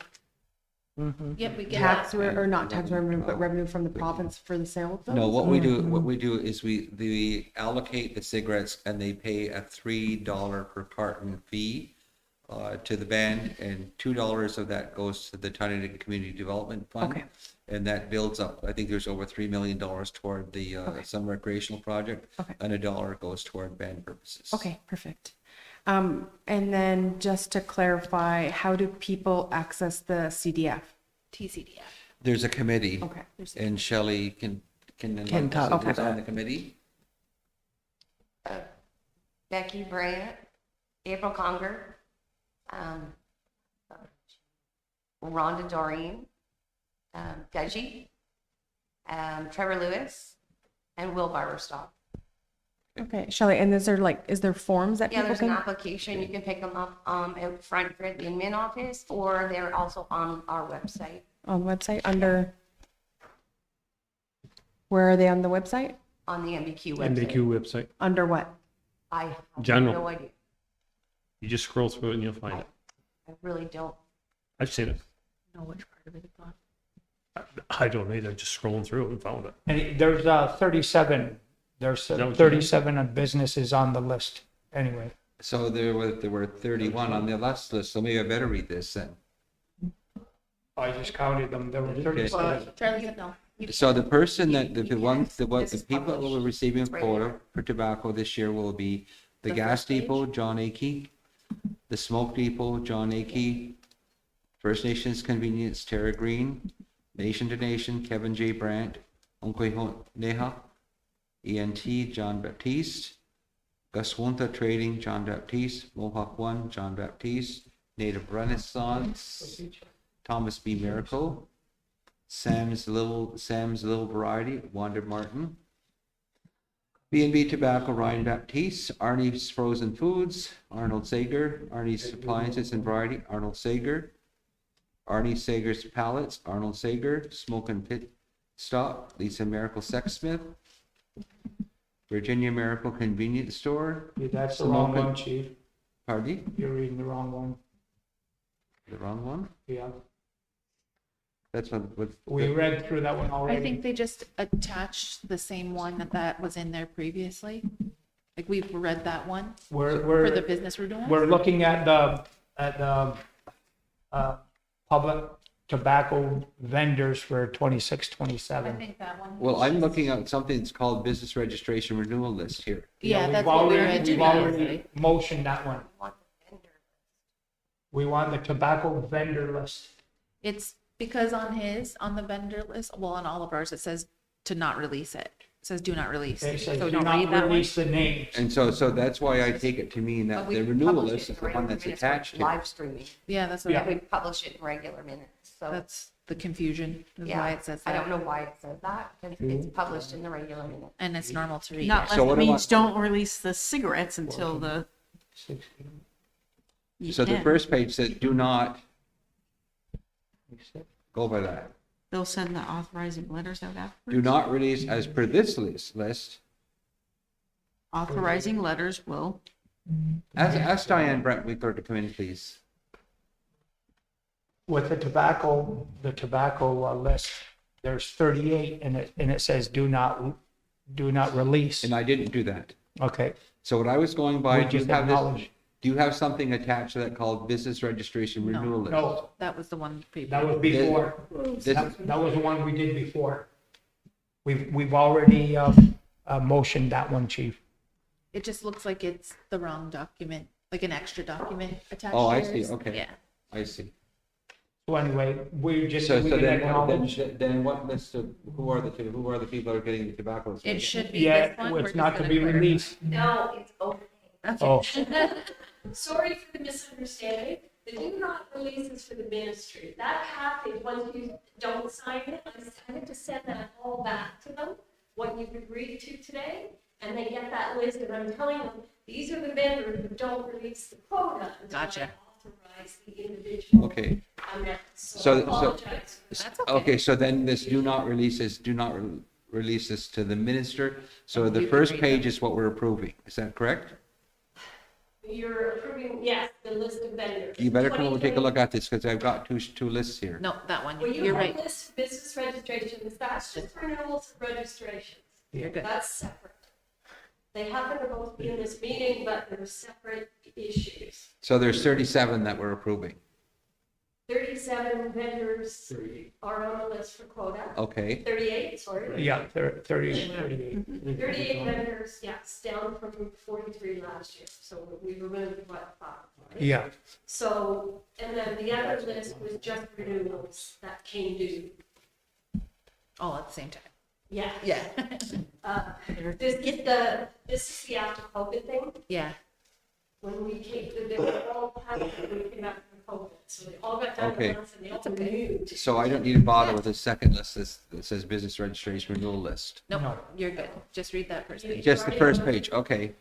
Yep, we get tax that. or not tax revenue, but revenue from the province for the sale of those? No, what we do is we allocate the cigarettes and they pay a $3 per carton fee to the band, and $2 of that goes to the Tyendinaga Community Development Fund. Okay. And that builds up, I think there's over $3 million toward the some recreational project. Okay. And $1 goes toward band purposes. Okay, perfect. And then just to clarify, how do people access the CDF? TCDF. There's a committee. Okay. And Shelley can talk who's about on that. the committee. Becky Bryant, April Conger, Rhonda Doreen, Deji, Trevor Lewis, and Will Barberstop. Okay, Shelley, and is there forms that Yeah, people there's an can? application. You can pick them up out front for the admin office, or they're also on our website. On the website under, where are they on the website? On the MBQ website. MBQ website. Under what? I have General. no idea. You just scroll through it and you'll find it. I really don't. I've seen it. Know which part of it it's on. I don't either. Just scrolling through it and found it. And there's 37, there's that what you 37 of businesses on the list anyway. So there were 31 on the last list, so maybe I better read this then. I just counted them, there were 37. Charlie said no. So the person that, the You ones, can. the This is people that will be published. receiving It's right quota here. for tobacco this year will be the The gas first page? depot, John Akey, the smoke depot, John Akey, First Nations Convenience, Tara Green, Nation to Nation, Kevin J. Brandt, Uncle Neha, ENT, John Baptiste, Gaswunta Trading, John Baptiste, Mohawk One, John Baptiste, Native Renaissance, Thomas B. Miracle, Sam's Little Variety, Wanda Martin, B&B Tobacco, Ryan Baptiste, Arnie's Frozen Foods, Arnold Sager, Arnie's Appliances and Variety, Arnold Sager, Arnie Sager's Pallets, Arnold Sager, Smoke and Pit Stop, Lisa Miracle Sexsmith, Virginia Miracle Convenience Store, Yeah, that's the wrong Smoking- one, chief. pardon me, You're reading the wrong one. the wrong one? Yeah, That's what. we read through that one already. I think they just attached the same one that was in there previously. Like we've read that one We're, for the we're, business renewal. we're looking at the public tobacco vendors for 26, I 27. think that one. Well, was I'm just- looking at something that's called Business Registration Renewal List here. Yeah, we've that's what we already- read We've previously. already motioned that one. Want the vendor. We want the tobacco vendor list. It's because on the vendor list, well, on all of ours, it says to not release it. It says do not release. It says So do don't not read that one. release the names. And so that's why I take it to mean But that we the renewal publish it list in is the one regular that's minutes, attached we're here. live streaming. Yeah, that's what, Yeah. We publish it in regular minutes, so. that's the confusion is Yeah, why it says I don't that. know why it says that, because it's published in the regular minutes. And it's normal to read Not it. like So it what do I- means don't release the cigarettes until the. 16. you So the can. first page said, do not Go by that. They'll send the authorizing letters out afterwards. Do not release as per this list. Authorizing letters will, Ask Diane Brent Winkler to come in, please. With the tobacco list, there's 38 and it says do not release. And I didn't do that. Okay, So what I was going by, we do you just have this, acknowledge. do you have something attached to that called business registration No. renewal list? No, That was the one previous. that was before. This- That was the one we did before. We've already motioned that one, chief. It just looks like it's the wrong document, like an extra document attached. Oh, to I see, yours. okay. Yeah. I see. So anyway, we just, So, we so can then, acknowledge. then what list of, who are the people that are getting the tobacco? It should be Yeah, this one. We're it's just not to gonna be clarify. released. No, it's okay. Oh, Sorry for the misunderstanding. The do not release is for the ministry. That package, once you don't sign it, I had to send that all back to them, what you've agreed to today, and they get that list, and I'm telling them, these are the vendors who don't release the quota until I Gotcha. authorize the individual Okay, amount. So- I so- apologize. That's okay. okay, so then this do not release this, release this to the minister. So the You can first read page them. is what we're approving. Is that correct? You're approving, yes, the list of vendors. You better come over and take a 2020 look at this because I've got two lists here. No, that one. Well, you You're have right. this business registrations, that's just renewals of registrations. You're good. That's separate. They happen to both be in this meeting, but they're separate issues. So there's 37 that we're approving. 37 vendors are on the list for quota. Okay, 38, sorry. yeah, 38. 38 vendors, yes, down from 43 last year. So we removed what, 5? right? Yeah, So, and then the other list was just renewals that came due. All at the same time. Yeah. Yeah. This is the after COVID thing. Yeah. When we came, they were all had, when we came out from COVID, so they all got done Okay. at once and they all renewed. so I don't need to bother with the second list that says business registration renewal list. Nope, No. you're good. Just read that first page. Just the first page, okay.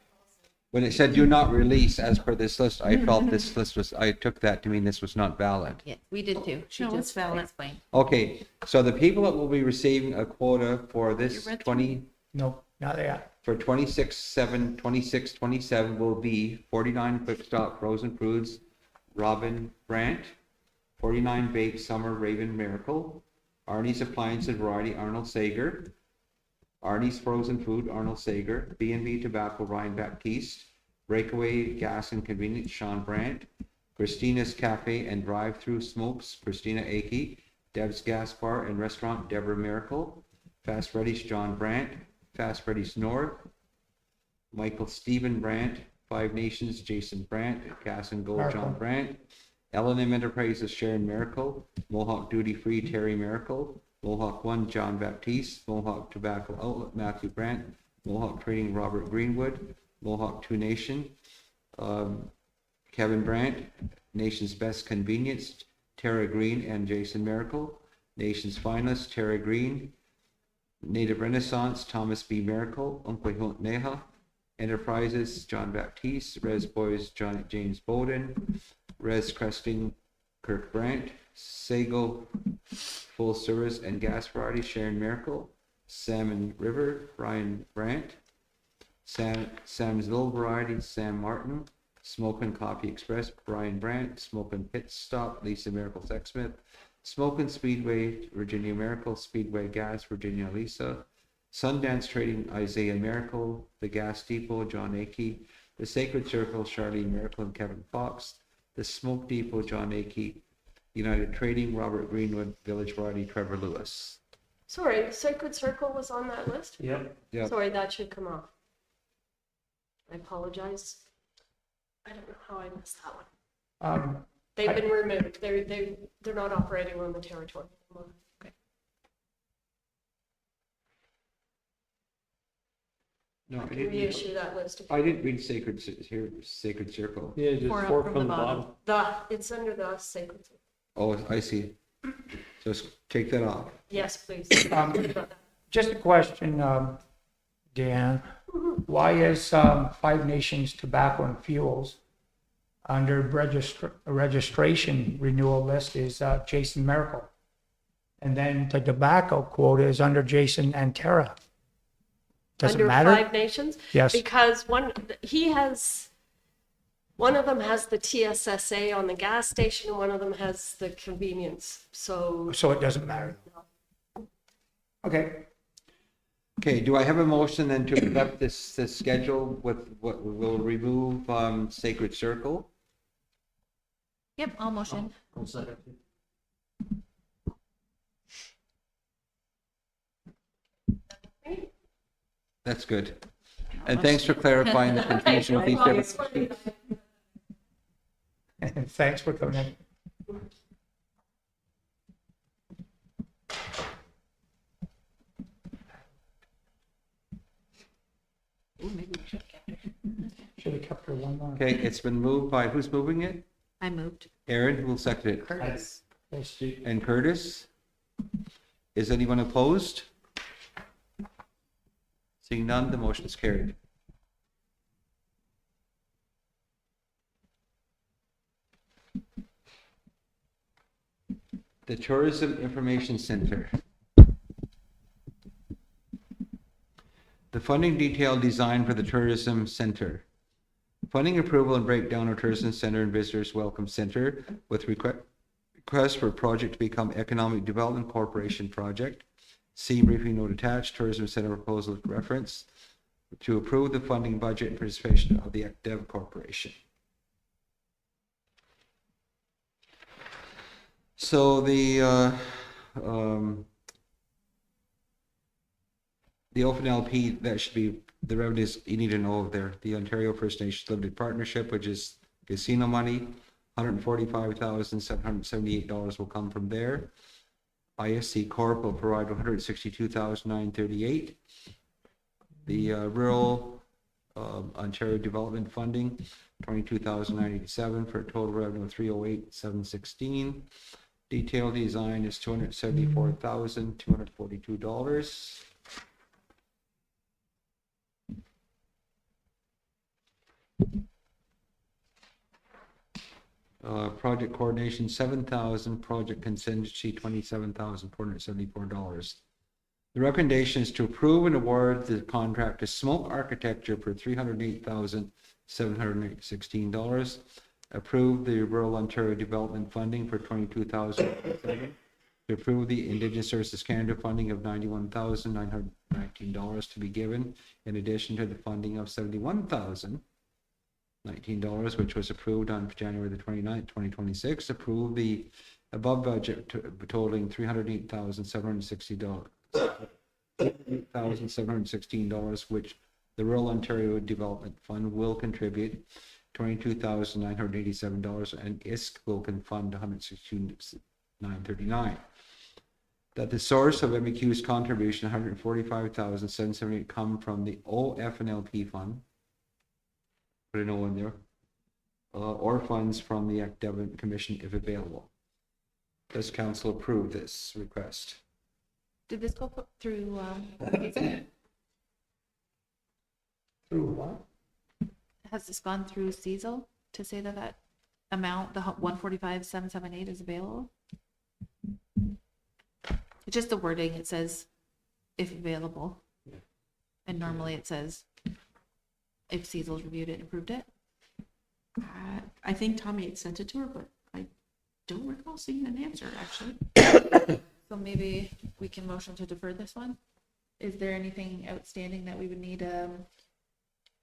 When it said do not release as per this list, I felt this list was, I took that to mean this was not valid. Yeah, we did too. She No, it's just valid. explained. Okay, so the people that will be receiving a quota for this You read 20, no, not yet. for 26/7/26/27 will be 49 Quick Stop Frozen Foods, Robin Brandt, 49 Bake Summer Raven Miracle, Arnie's Appliance and Variety Arnold Sager, Arnie's Frozen Food Arnold Sager, B&B Tobacco Ryan Baptiste, Breakaway Gas and Convenience Sean Brandt, Christina's Cafe and Drive-Through Smokes Christina Akey, Deb's Gas Bar and Restaurant Deborah Miracle, Fast Freddy's John Brandt, Fast Freddy's North, Michael Stephen Brandt, Five Nations Jason Brandt, Gas and Gold John Miracle. Brandt, L&M Enterprises Sharon Miracle, Mohawk Duty Free Terry Miracle, Mohawk One John Baptiste, Mohawk Tobacco Outlet Matthew Brandt, Mohawk Trading Robert Greenwood, Mohawk Two Nation, Kevin Brandt, Nation's Best Convenience, Tara Green and Jason Miracle, Nation's Finest, Tara Green, Native Renaissance, Thomas B. Miracle, Unkwehunt Neha, Enterprises, John Baptiste, Res Boys, James Bowden, Res Cresting, Kirk Brandt, Sago, Full Service and Gas Variety, Sharon Miracle, Salmon River, Brian Brandt, Sam's Little Variety, Sam Martin, Smoke and Coffee Express, Brian Brandt, Smoke and Pit Stop, Lisa Miracle Sexsmith, Smoke and Speedway, Virginia Miracle, Speedway Gas, Virginia Lisa, Sundance Trading, Isaiah Miracle, The Gas Depot, John Akey, The Sacred Circle, Charlene Miracle and Kevin Fox, The Smoke Depot, John Akey, United Trading, Robert Greenwood, Village Variety, Trevor Lewis. Sorry, Sacred Circle was on that list? Yep. Yep. Sorry, that should come off. I apologize. I don't know how I missed that one. They've been removed. They're not operating on the territory anymore. No, I can reissue that list. if you I didn't read Sacred Circle. Yeah, just Four up four from from the the bottom. It's under the Sacred Circle. Oh, I see. Just take that off. Yes, please. Just a question, Dan. Why is Five Nations Tobacco and Fuels under registration renewal list is Jason Miracle. And then the tobacco quota is under Jason and Tara. Does it Under matter? Five Nations? Yes. Because one of them has the TSSA on the gas station and one of them has the convenience, so. So it doesn't matter. Okay. Okay, do I have a motion then to accept this schedule with what we'll remove Sacred Circle? Yep, I'll motion. That's good. And thanks for clarifying the confusion with each other. And thanks for coming in. Should have kept her one line. Okay, it's been moved by, who's moving it? I moved. Aaron, who will second it? Curtis. And Curtis? Is anyone opposed? Seeing none, the motion is carried. The Tourism Information Center. The funding detail designed for the Tourism Center. Funding approval and breakdown of Tourism Center and Visitors Welcome Center with request for project to become Economic Development Corporation project. See briefing note attached, Tourism Center proposal reference to approve the funding budget and participation of the ECDEV Corporation. So the open LP, that should be the revenues you need to know there. The Ontario First Nations Limited Partnership, which is casino money, $145,778 will come from there. ISC Corp will provide $162,938. The Rural Ontario Development Funding, $22,987 for a total revenue of $308,716. Detailed design is $274,242. Project coordination, $7,000. Project contingency, $27,474. The recommendation is to approve and award the contract to Smoke Architecture for $308,716. Approve the Rural Ontario Development Funding for $22,007. To approve the Indigenous Services Canada funding of $91,919 to be given in addition to the funding of $71,019, which was approved on January the 29th, 2026. Approve the above budget totaling $308,716, which the Rural Ontario Development Fund will contribute $22,987, and ISK will fund $162,939. That the source of MEQ's contribution, $145,778, come from the OFNLP fund. Put an O in there. Or funds from the Academic Commission if available. Does council approve this request? Did this go through, Through what? has this gone through Cecil to say that that amount, the 145,778 is available? It's just the wording, it says if available. And normally it says if Cecil's reviewed it and approved it. I think Tommy had sent it to her, but I don't recall seeing an answer, actually. So maybe we can motion to defer this one? Is there anything outstanding that we would need an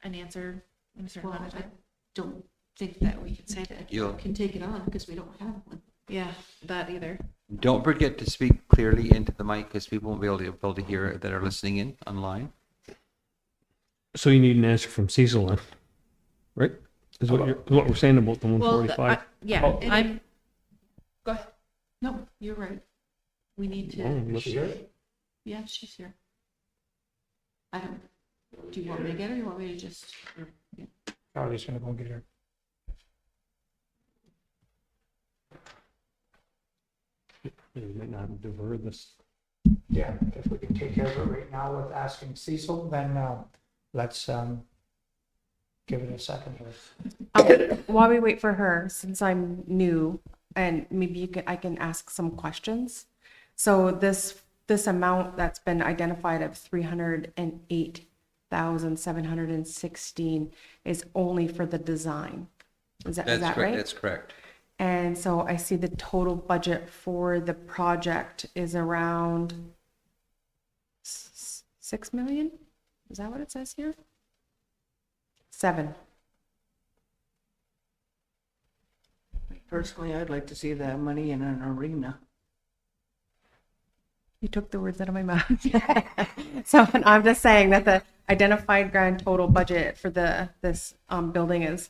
answer in a certain Well, amount of I time? don't think that we can say that You'll- can take it on because we don't have one. Yeah, that either. Don't forget to speak clearly into the mic because people won't be able to hear it that are listening in online. So you need an answer from Cecil then, right? Is what we're saying about the Well, 145? yeah, Oh. I'm, go ahead. No, you're right. We need to, Oh, Is she here? yeah, she's here. I don't, do you want me to get her? You want me to just, Charlie's gonna go get her. We might not have to defer this. Yeah, if we can take care of it right now with asking Cecil, then let's give it a second here. While we wait for her, since I'm new, and maybe I can ask some questions. So this amount that's been identified of 308,716 is only for the design. Is that That's right? correct, that's correct. And so I see the total budget for the project is around 6 million? Is that what it says here? 7. Personally, I'd like to see that money in an arena. You took the words out of my mouth. So I'm just saying that the identified grand total budget for this building is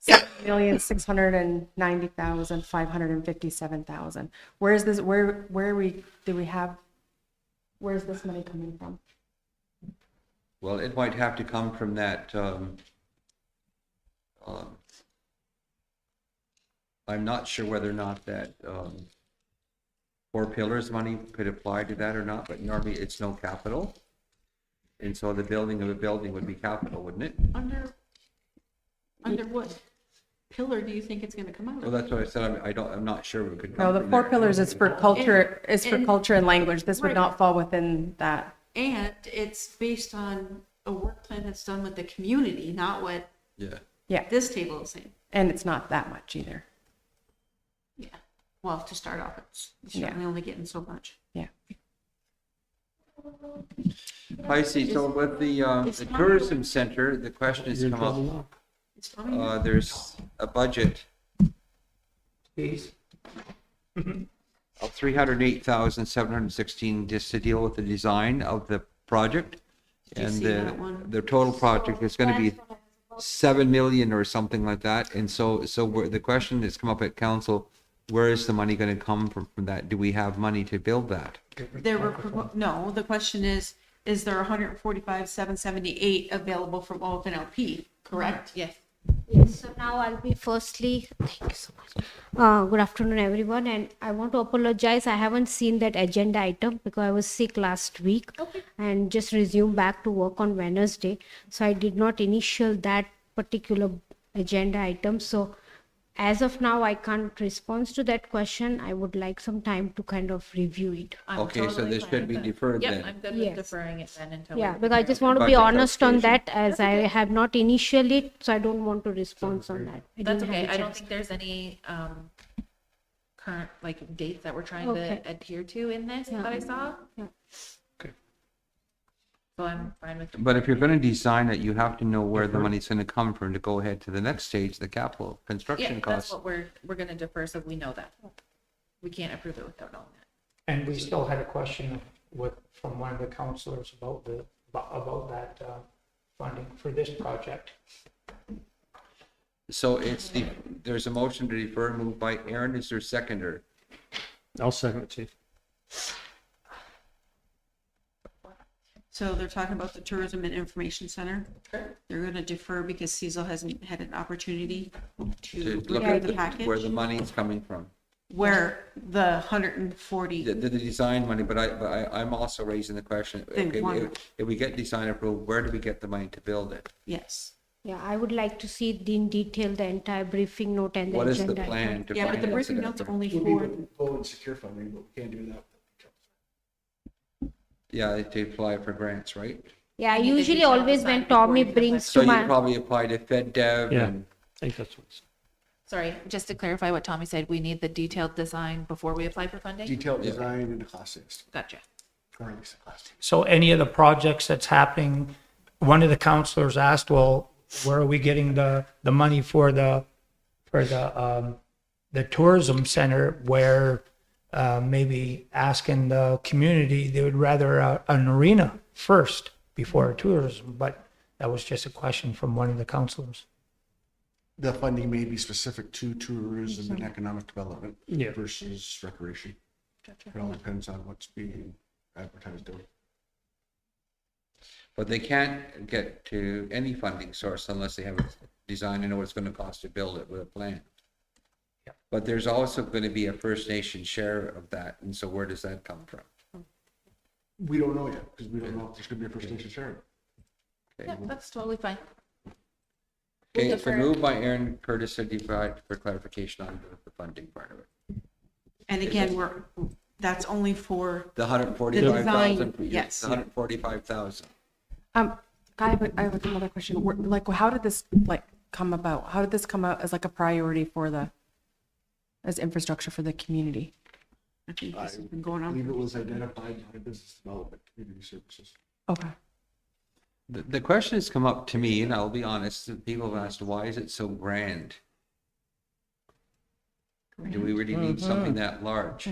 7,690,557,000. Where is this? Where's this money coming from? Well, it might have to come from that, I'm not sure whether or not that, 4 pillars money could apply to that or not, but normally it's no capital. And so the building of a building would be capital, wouldn't it? Under what pillar do you think it's gonna come out Well, of? that's what I said, I'm not sure we could. No, come the from 4 there. pillars is for culture, and- culture and language. This would Right. not fall within that. And it's based on a work plan that's done with the community, not what Yeah. this table is saying. And it's not that much either. Yeah. Well, to start off, it's Yeah. certainly only getting so much. Yeah. I see, so with the tourism center, the question has come up, It's fine. there's a budget Please. of 308,716 just to deal with the design of the project. Do you And see that one? the total project is gonna be 7 million or something like that. And so the question that's come up at council, where is the money gonna come from that? Do we have money to build that? There were, no, the question is there 145,778 available from OFNLP, correct? Yes. Yes, so now I'll be firstly, thank you so much. Good afternoon, everyone, and I want to apologize. I haven't seen that agenda item because I was sick last week and just resumed back to work on Wednesday. So I did not initial that particular agenda item. So as of now, I can't respond to that question. I would like some time to kind of review it. I'm Okay, so totally this fine should with be that. deferred Yep, then. I'm good Yes. with deferring it then until. Yeah, we because I just want to be Budget honest on that clarification. as I have not initialed it, so I don't want to respond on that. I That's didn't have okay. a I don't chance. think there's any current like dates that we're trying Okay. to adhere to in this Yeah. that I saw. Yeah. So I'm fine with. But if you're gonna design it, you have to know where the money's gonna come from to go ahead to the next stage, the capital Yeah, construction that's costs. what we're gonna defer, so we know that. We can't approve it without knowing that. And we still had a question from one of the counselors about that funding for this project. So there's a motion to defer moved by Aaron. Is there a seconder? I'll second it, Chief. So they're talking about the Tourism and Information Center. They're gonna defer because Cecil hasn't had an opportunity To to look review at the where the package, money's coming from. where the 140, The design money, but I'm also raising the question, They okay, want- if we get design approval, where do we get the money to build it? yes. Yeah, I would like to see in detail the entire briefing note and the What is the agenda item. plan to Yeah, but the finance briefing it? notes only We need for, to vote and secure funding, but we can't do that. Yeah, to apply for grants, right? Yeah, You need the usually detailed always design when before Tommy you apply. brings So to you my, probably apply to FedDev Yeah. and, I think that's what it's. Sorry, just to clarify what Tommy said, we need the detailed design before we apply for funding? Detailed design and the cost estimate, Gotcha. or at least the cost. So any of the projects that's happening, one of the counselors asked, well, where are we getting the money for the tourism center where maybe asking the community, they would rather an arena first before a tourism, but that was just a question from one of the counselors. The funding may be specific to tourism and economic development Yeah. versus recreation. It all depends on what's being advertised on. but they can't get to any funding source unless they have a design and know what it's gonna cost to build it with a plan. Yep. But there's also gonna be a First Nation share of that, and so where does that come from? We don't know yet, because we don't know if there's gonna be a First Nation share. Okay, Yeah, that's totally fine. Okay, it's been moved by Aaron Curtis to divide for clarification on the funding part of it. And again, that's only for, The 145,000. design, yes. The 145,000. I have another question. Like, how did this like come about? How did this come out as like a priority as infrastructure for the community? I think this has been going I on. believe it was identified by business development, community services. Okay. The question has come up to me, and I'll be honest, people have asked, why is it so grand? Do we really need something that large?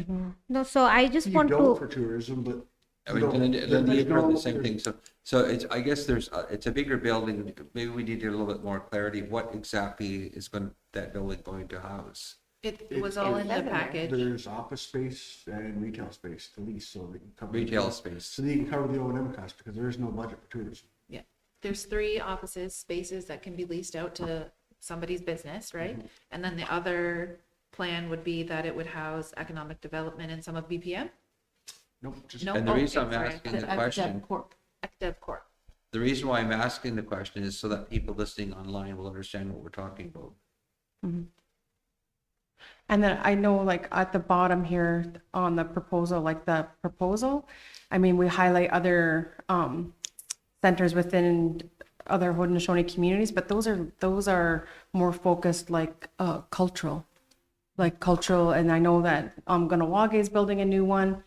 No, so I just You want don't to, for tourism, but. I mean, then you've heard the same thing. So it's, I guess it's a bigger building. Maybe we need a little bit more clarity. What exactly is that building going to house? It was all in the package. There's office space and retail space to lease, so they can cover. Retail space. So they can cover the O&M cost, because there is no budget for tourism. Yeah, there's 3 offices, spaces that can be leased out to somebody's business, right? And then the other plan would be that it would house economic development and some of BPM. Nope, just. No, And the okay, reason I'm sorry. asking the question, Dev Corp. the reason why I'm asking the question is so that people listening online will understand what we're talking about. And then I know like at the bottom here on the proposal, I mean, we highlight other centers within other Haudenosaunee communities, but those are more focused like cultural, and I know that Ganawage is building a new one,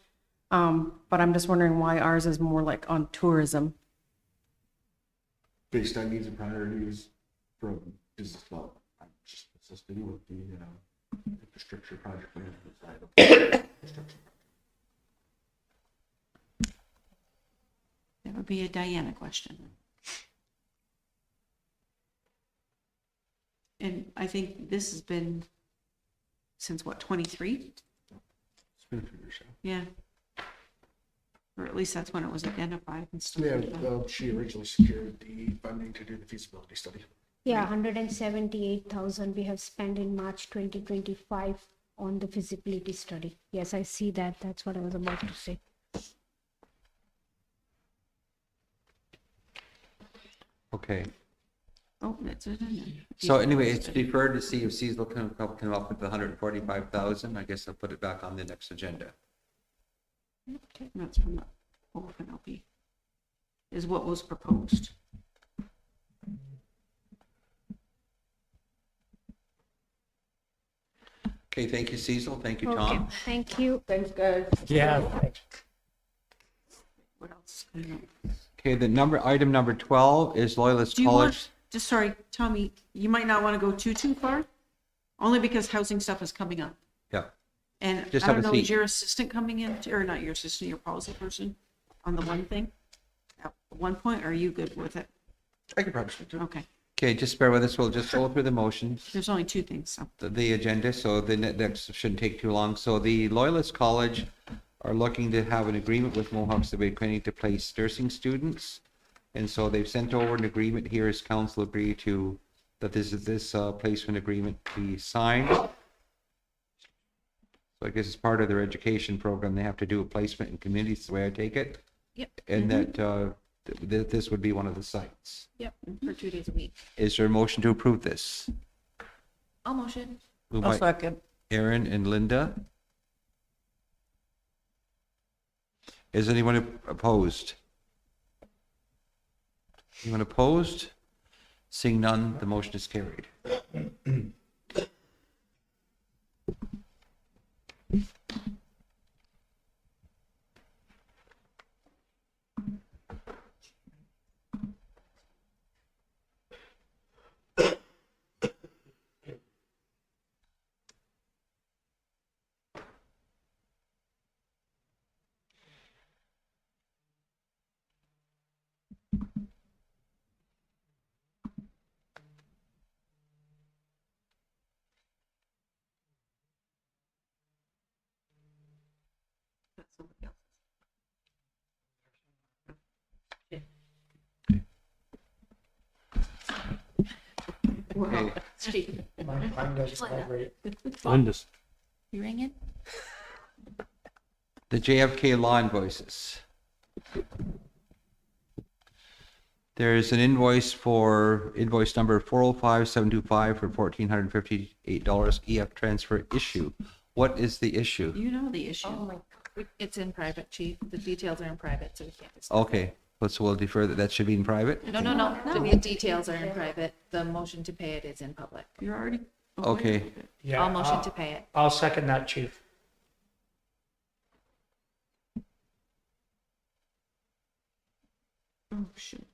but I'm just wondering why ours is more like on tourism. Based on needs and priorities from business development. I'm just assisting with the infrastructure project management side of infrastructure. That would be a Diana question. And I think this has been since what, 23? It's been a few years. Yeah. Or at least that's when it was identified and stuff. Yeah, like that. she originally secured the funding to do the feasibility study. yeah, 178,000 we have spent in March 2025 on the feasibility study. Yes, I see that. That's what I was about to say. Okay. Oh, that's it. So anyway, it's deferred to see if Cecil can come up with the 145,000. I guess I'll put it back on the next agenda. Okay, that's from the open LP. Is what was proposed. Okay, thank you, Cecil. Thank you, Okay, Tom. thank you. Thanks, guys. Yeah, thanks. What else? I don't know. Okay, item number 12 is Loyalist Do you College. want, just sorry, Tommy, you might not want to go too far, only because housing stuff is coming up. Yeah. And Just I have don't a know, is seat. your assistant coming in, or not your assistant, your policy person on the one thing? At one point, or are you good with it? I could probably speak to it. Okay, Okay, just bear with us. We'll just go through the motions, there's only 2 things, so. the agenda, so the next shouldn't take too long. So the Loyalist College are looking to have an agreement with Mohawk Civil Training to place nursing students. And so they've sent over an agreement here as council agree to, that this placement agreement be signed. So I guess it's part of their education program. They have to do a placement in communities, the way I take it. Yep. And that this would be one of the sites. Yep, for 2 days a week. Is there a motion to approve this? I'll motion. Moved I'll by second. Aaron and Linda. Is anyone opposed? Anyone opposed? Seeing none, the motion is carried. That's somebody else. Okay. Steve, Mine doesn't vibrate. Linda's. You ringing? The JFK law invoices. There's an invoice number 405725 for $1,458 EF transfer issue. What is the issue? You know the issue. Oh my, It's in private, chief. The details are in private, so we can't discuss. Okay, so we'll defer that. That should be in private? No, no, no. The details are in private. The motion to pay it is in public. You're already. Okay. Yeah, I'll motion to pay it. I'll second that, chief. Oh, shoot.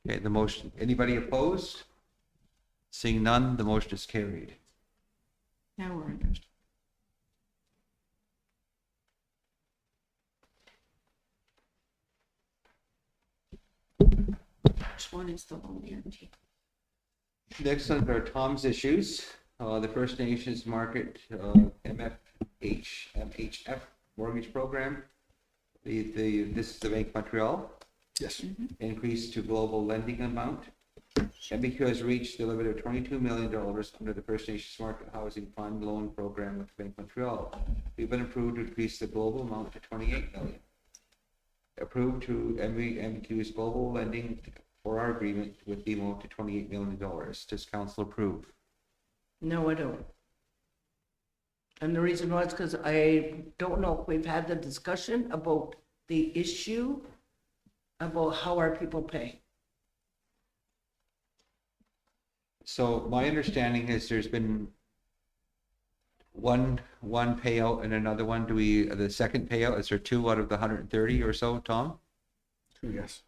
Okay, the motion, anybody opposed? Seeing none, the motion is carried. Now we're interested. Which one is the loan guarantee? Next on are Tom's issues. The First Nations Market MHF mortgage program. This is the Bank of Montreal. Yes. Increase to global lending amount. MBQ has reached the limit of $22 million under the First Nations Market Housing Fund loan program with the Bank of Montreal. We've been approved to increase the global amount to $28 million. Approved to MBQ's global lending for our agreement with BMO to $28 million. Does council approve? No, I don't. And the reason was because I don't know if we've had the discussion about the issue about how our people pay. So my understanding is there's been one payout and another one. The second payout, is there 2 out of the 130 or so, Tom? 2, yes.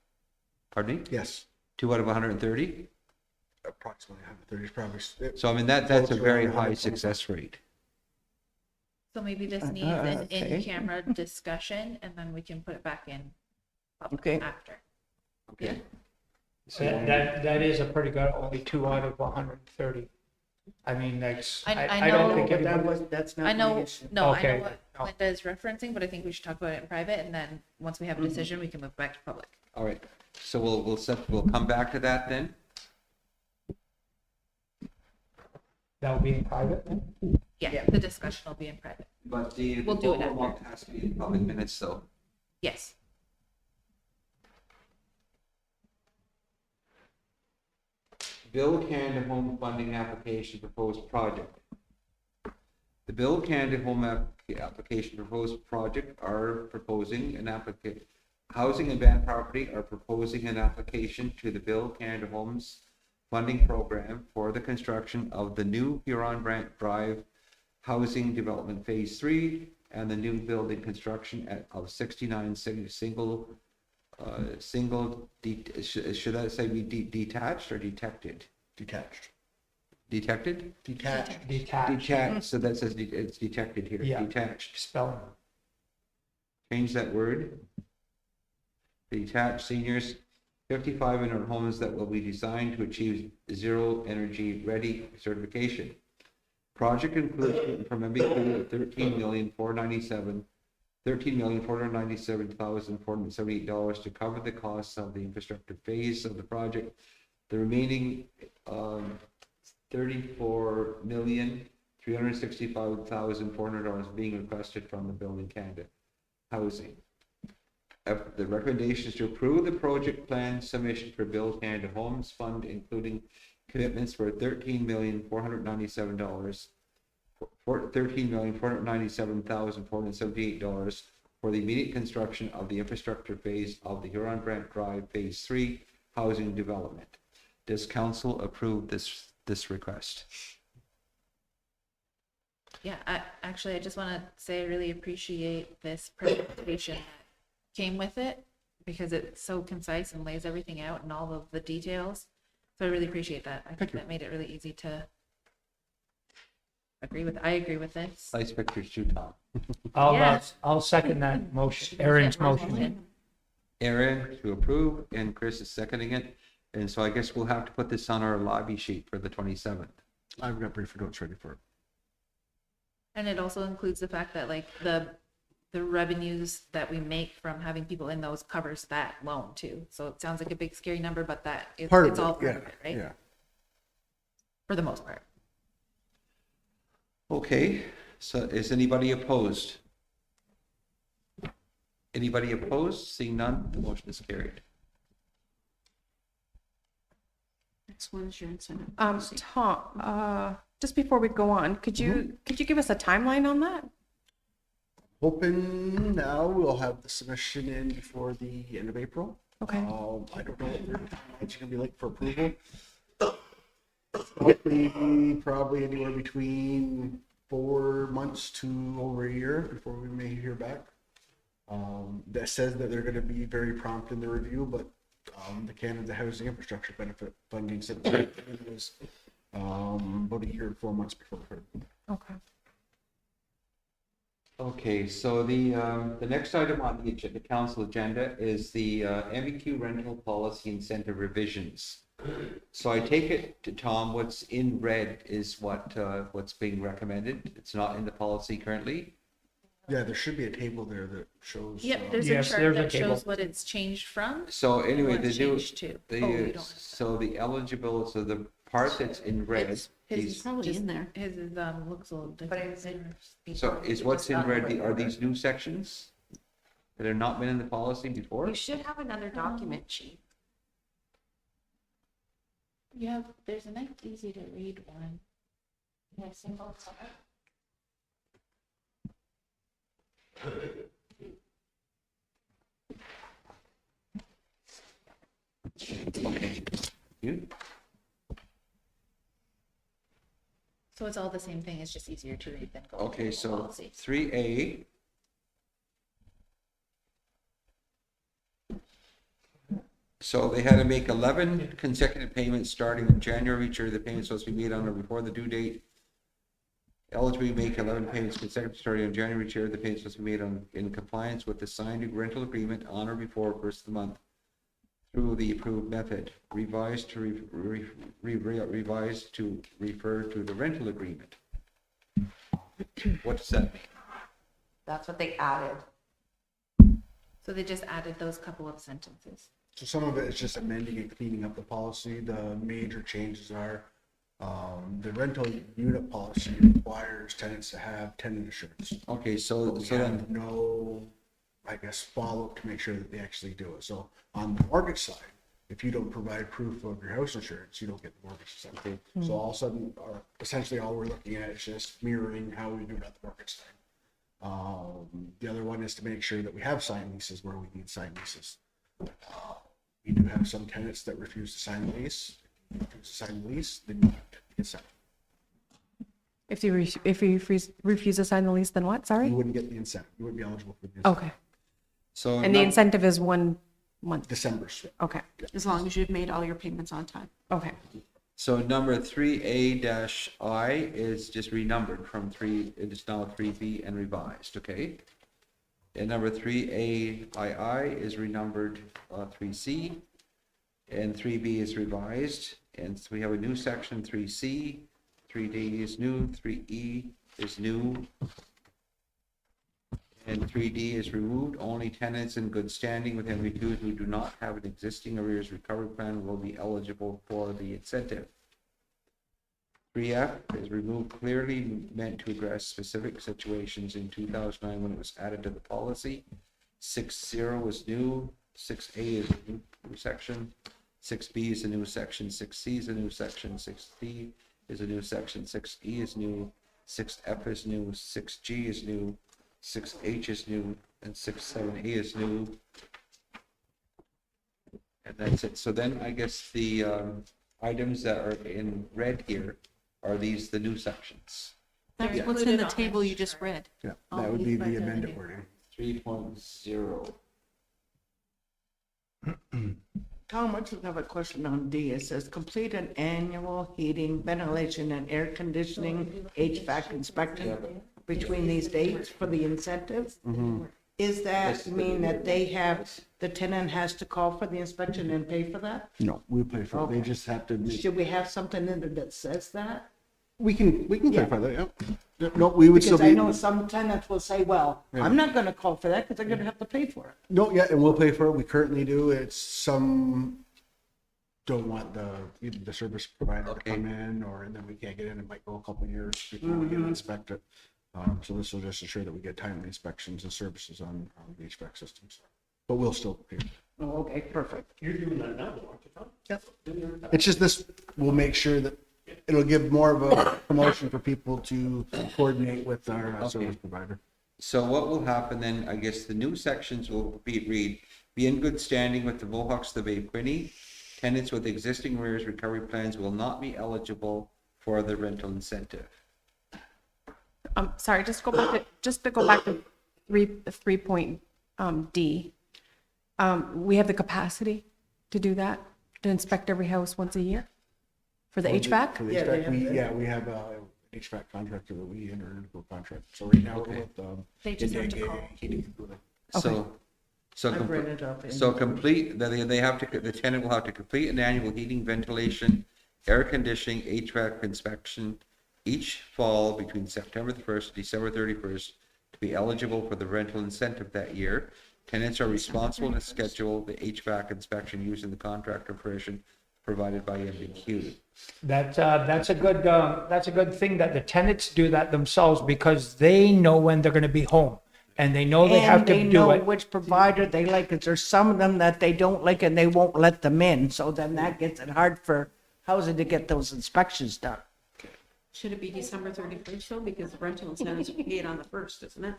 Pardon me? Yes. 2 out of 130? Approximately 130 is probably. So I mean, that's a very high success rate. So maybe this needs an in-camera discussion, and then we can put it back in public Okay. after. Okay. That is a pretty good, only 2 out of 130. I mean, that's, I I don't know- think But anybody. that's I not know, the issue. no, I Okay. know what Linda is referencing, but I think we should talk about it in private, and then once we have a decision, we can move back to public. All right. So we'll come back to that then. That will be in private then? Yeah, the discussion will be in private. But the We'll do it global after. amount has to be in public minutes, so. Yes. Bill Canada Home Funding Application Proposed Project. The Bill Canada Home Application Proposed Project are proposing an application. Housing and Van Property are proposing an application to the Bill Canada Homes Funding Program for the construction of the new Huron Branch Drive Housing Development Phase 3 and the new building construction of 69 should that say be detached or detected? Detached. Detected? Detached. Detached, so that says it's detected here, Yeah. detached. Spelling. Change that word. Detached seniors, 55 in our homes that will be designed to achieve zero energy ready certification. Project includes from MBQ $13,497,478 to cover the costs of the infrastructure phase of the project. The remaining $34,365,400 being requested from the Building Canada Housing. The recommendation is to approve the project plan submission for Bill Canada Homes Fund, including commitments for $13,497,478 for the immediate construction of the infrastructure phase of the Huron Branch Drive Phase 3 housing development. Does council approve this request? Yeah, I just want to say I really appreciate this presentation that came with it, because it's so concise and lays everything out and all of the details. So I really appreciate that. I think that made it really easy to agree with. I agree with this. Nice pictures too, Tom. Yes. I'll second that motion, Aaron's motion. Aaron to approve and Chris is seconding it. And so I guess we'll have to put this on our lobby sheet for the 27th. I've got brief notes ready for it. And it also includes the fact that like the revenues that we make from having people in those covers that loan too. So it sounds like a big scary number, but it's all part of it, right? Yeah. For the most part. Okay, so is anybody opposed? Anybody opposed? Seeing none, the motion is carried. Next one is your incentive. Tom, just before we go on, could you give us a timeline on that? Hoping now we'll have the submission in before the end of April. Okay. I don't know what their timelines are gonna be like for approval. Probably anywhere between 4 months to over a year before we may hear back. That says that they're gonna be very prompt in the review, but the Canada Housing Infrastructure Benefit funding said it was about a year and 4 months before we heard. Okay. Okay, so the next item on the council agenda is the MBQ rental policy incentive revisions. So I take it to Tom, what's in red is what's being recommended. It's not in the policy currently. Yeah, there should be a table there that shows. Yep, there's a Yes, chart there's a that table. shows what it's changed from. So anyway, What's the new, changed to. Oh, you don't have so the eligible, so the part that's in red, It's- his is, is Probably just- in there. His is, looks a little different. so is what's in red, are these new sections that have not been in the policy before? You should have another document sheet. Yeah, there's a nice, easy to read one. Yeah, single side. You? So it's all the same thing, it's just easier to read than go. Okay, through the so policy. 3A. So they had to make 11 consecutive payments starting in January each year. The payment's supposed to be made on or before the due date. Eligible to make 11 payments consecutive starting in January each year. The payment's supposed to be made in compliance with the signed rental agreement on or before first of the month through the approved method. Revised to revised to refer to the rental agreement. What does that mean? That's what they added. So they just added those couple of sentences. So some of it is just amending and cleaning up the policy. The major changes are, the rental unit policy requires tenants to have tenant insurance. Okay, But so we then, have no, I guess, follow-up to make sure that they actually do it. So on the mortgage side, if you don't provide proof of your house insurance, you don't get the mortgage incentive. So all of a sudden, or essentially all we're looking at is just mirroring how we do it at the mortgage side. The other one is to make sure that we have signed leases where we need signed leases. We do have some tenants that refuse to sign the lease. If you refuse to sign the lease, then you have to get signed. If you refuse to sign the lease, then what? You Sorry? wouldn't get the incentive. You wouldn't be eligible for the incentive. Okay. so And the incentive is 1 month. December's. Okay. As long as you've made all your payments on time. Okay. So number 3A-I is just renumbered from 3, it's now 3B and revised, okay? And number 3AII is renumbered 3C, and 3B is revised, and so we have a new section 3C, 3D is new, 3E is new, and 3D is removed. Only tenants in good standing with MV2 who do not have an existing arrears recovery plan will be eligible for the incentive. 3F is removed, clearly meant to address specific situations in 2009 when it was added to the policy. 6.0 is new, 6A is a new section, 6B is a new section, 6C is a new section, 6D is a new section, 6E is new, 6F is new, 6G is new, 6H is new, and 6.7A is new. And that's it. So then I guess the items that are in red here are these the new sections? That's They're what's in included the on table this you just chart. read. Yeah, Oh, that would be these the ones are amended new. wording. 3.0. Tom, I just have a question on D. It says complete an annual heating, ventilation and air conditioning HVAC inspection between these dates for the incentive. Is that mean that they have, the tenant has to call for the inspection and pay for that? No, we pay for it. They Okay. just have to. Should we have something in there that says that? We can Yeah. clarify that. Yeah. No, we would still Because I be. know some tenants will say, well, Yeah. I'm not gonna call for that because they're gonna have to pay for it. No, yeah, and we'll pay for it. We currently do. It's some don't want either the service provider Okay. to come in, or and then we can't get in. It might go a couple of years before we get it inspected. So this will just ensure that we get timely inspections and services on the HVAC systems. But we'll still pay. Oh, okay, perfect. You're doing that now, aren't you, Tom? Yep. It's just this will make sure that it'll give more of a promotion for people to coordinate with our service provider. So what will happen then, I guess the new sections will read, be in good standing with the Mohawks of the Bay of Quinte. Tenants with existing arrears recovery plans will not be eligible for the rental incentive. Sorry, just to go back to 3 point D. We have the capacity to do that, to inspect every house once a year for the HVAC? For the HVAC, we have a HVAC contractor that we enter into a contract. So right now we're with They just have to Tyendinaga call. Heating and Cooling. I've read it up. So complete, they have to, the tenant will have to complete an annual heating, ventilation, air conditioning, HVAC inspection each fall between September the 1st and December 31st to be eligible for the rental incentive that year. Tenants are responsible to schedule the HVAC inspection using the contractor provision provided by MBQ. That's a good thing that the tenants do that themselves because they know when they're going to be home and they know they have to And they do know it. which provider they like, 'cause there's some of them that they don't like and they won't let them in. So then that gets it hard for housing to get those inspections done. Should it be December 31st though? Because the rental incentives are paid on the 1st, isn't it?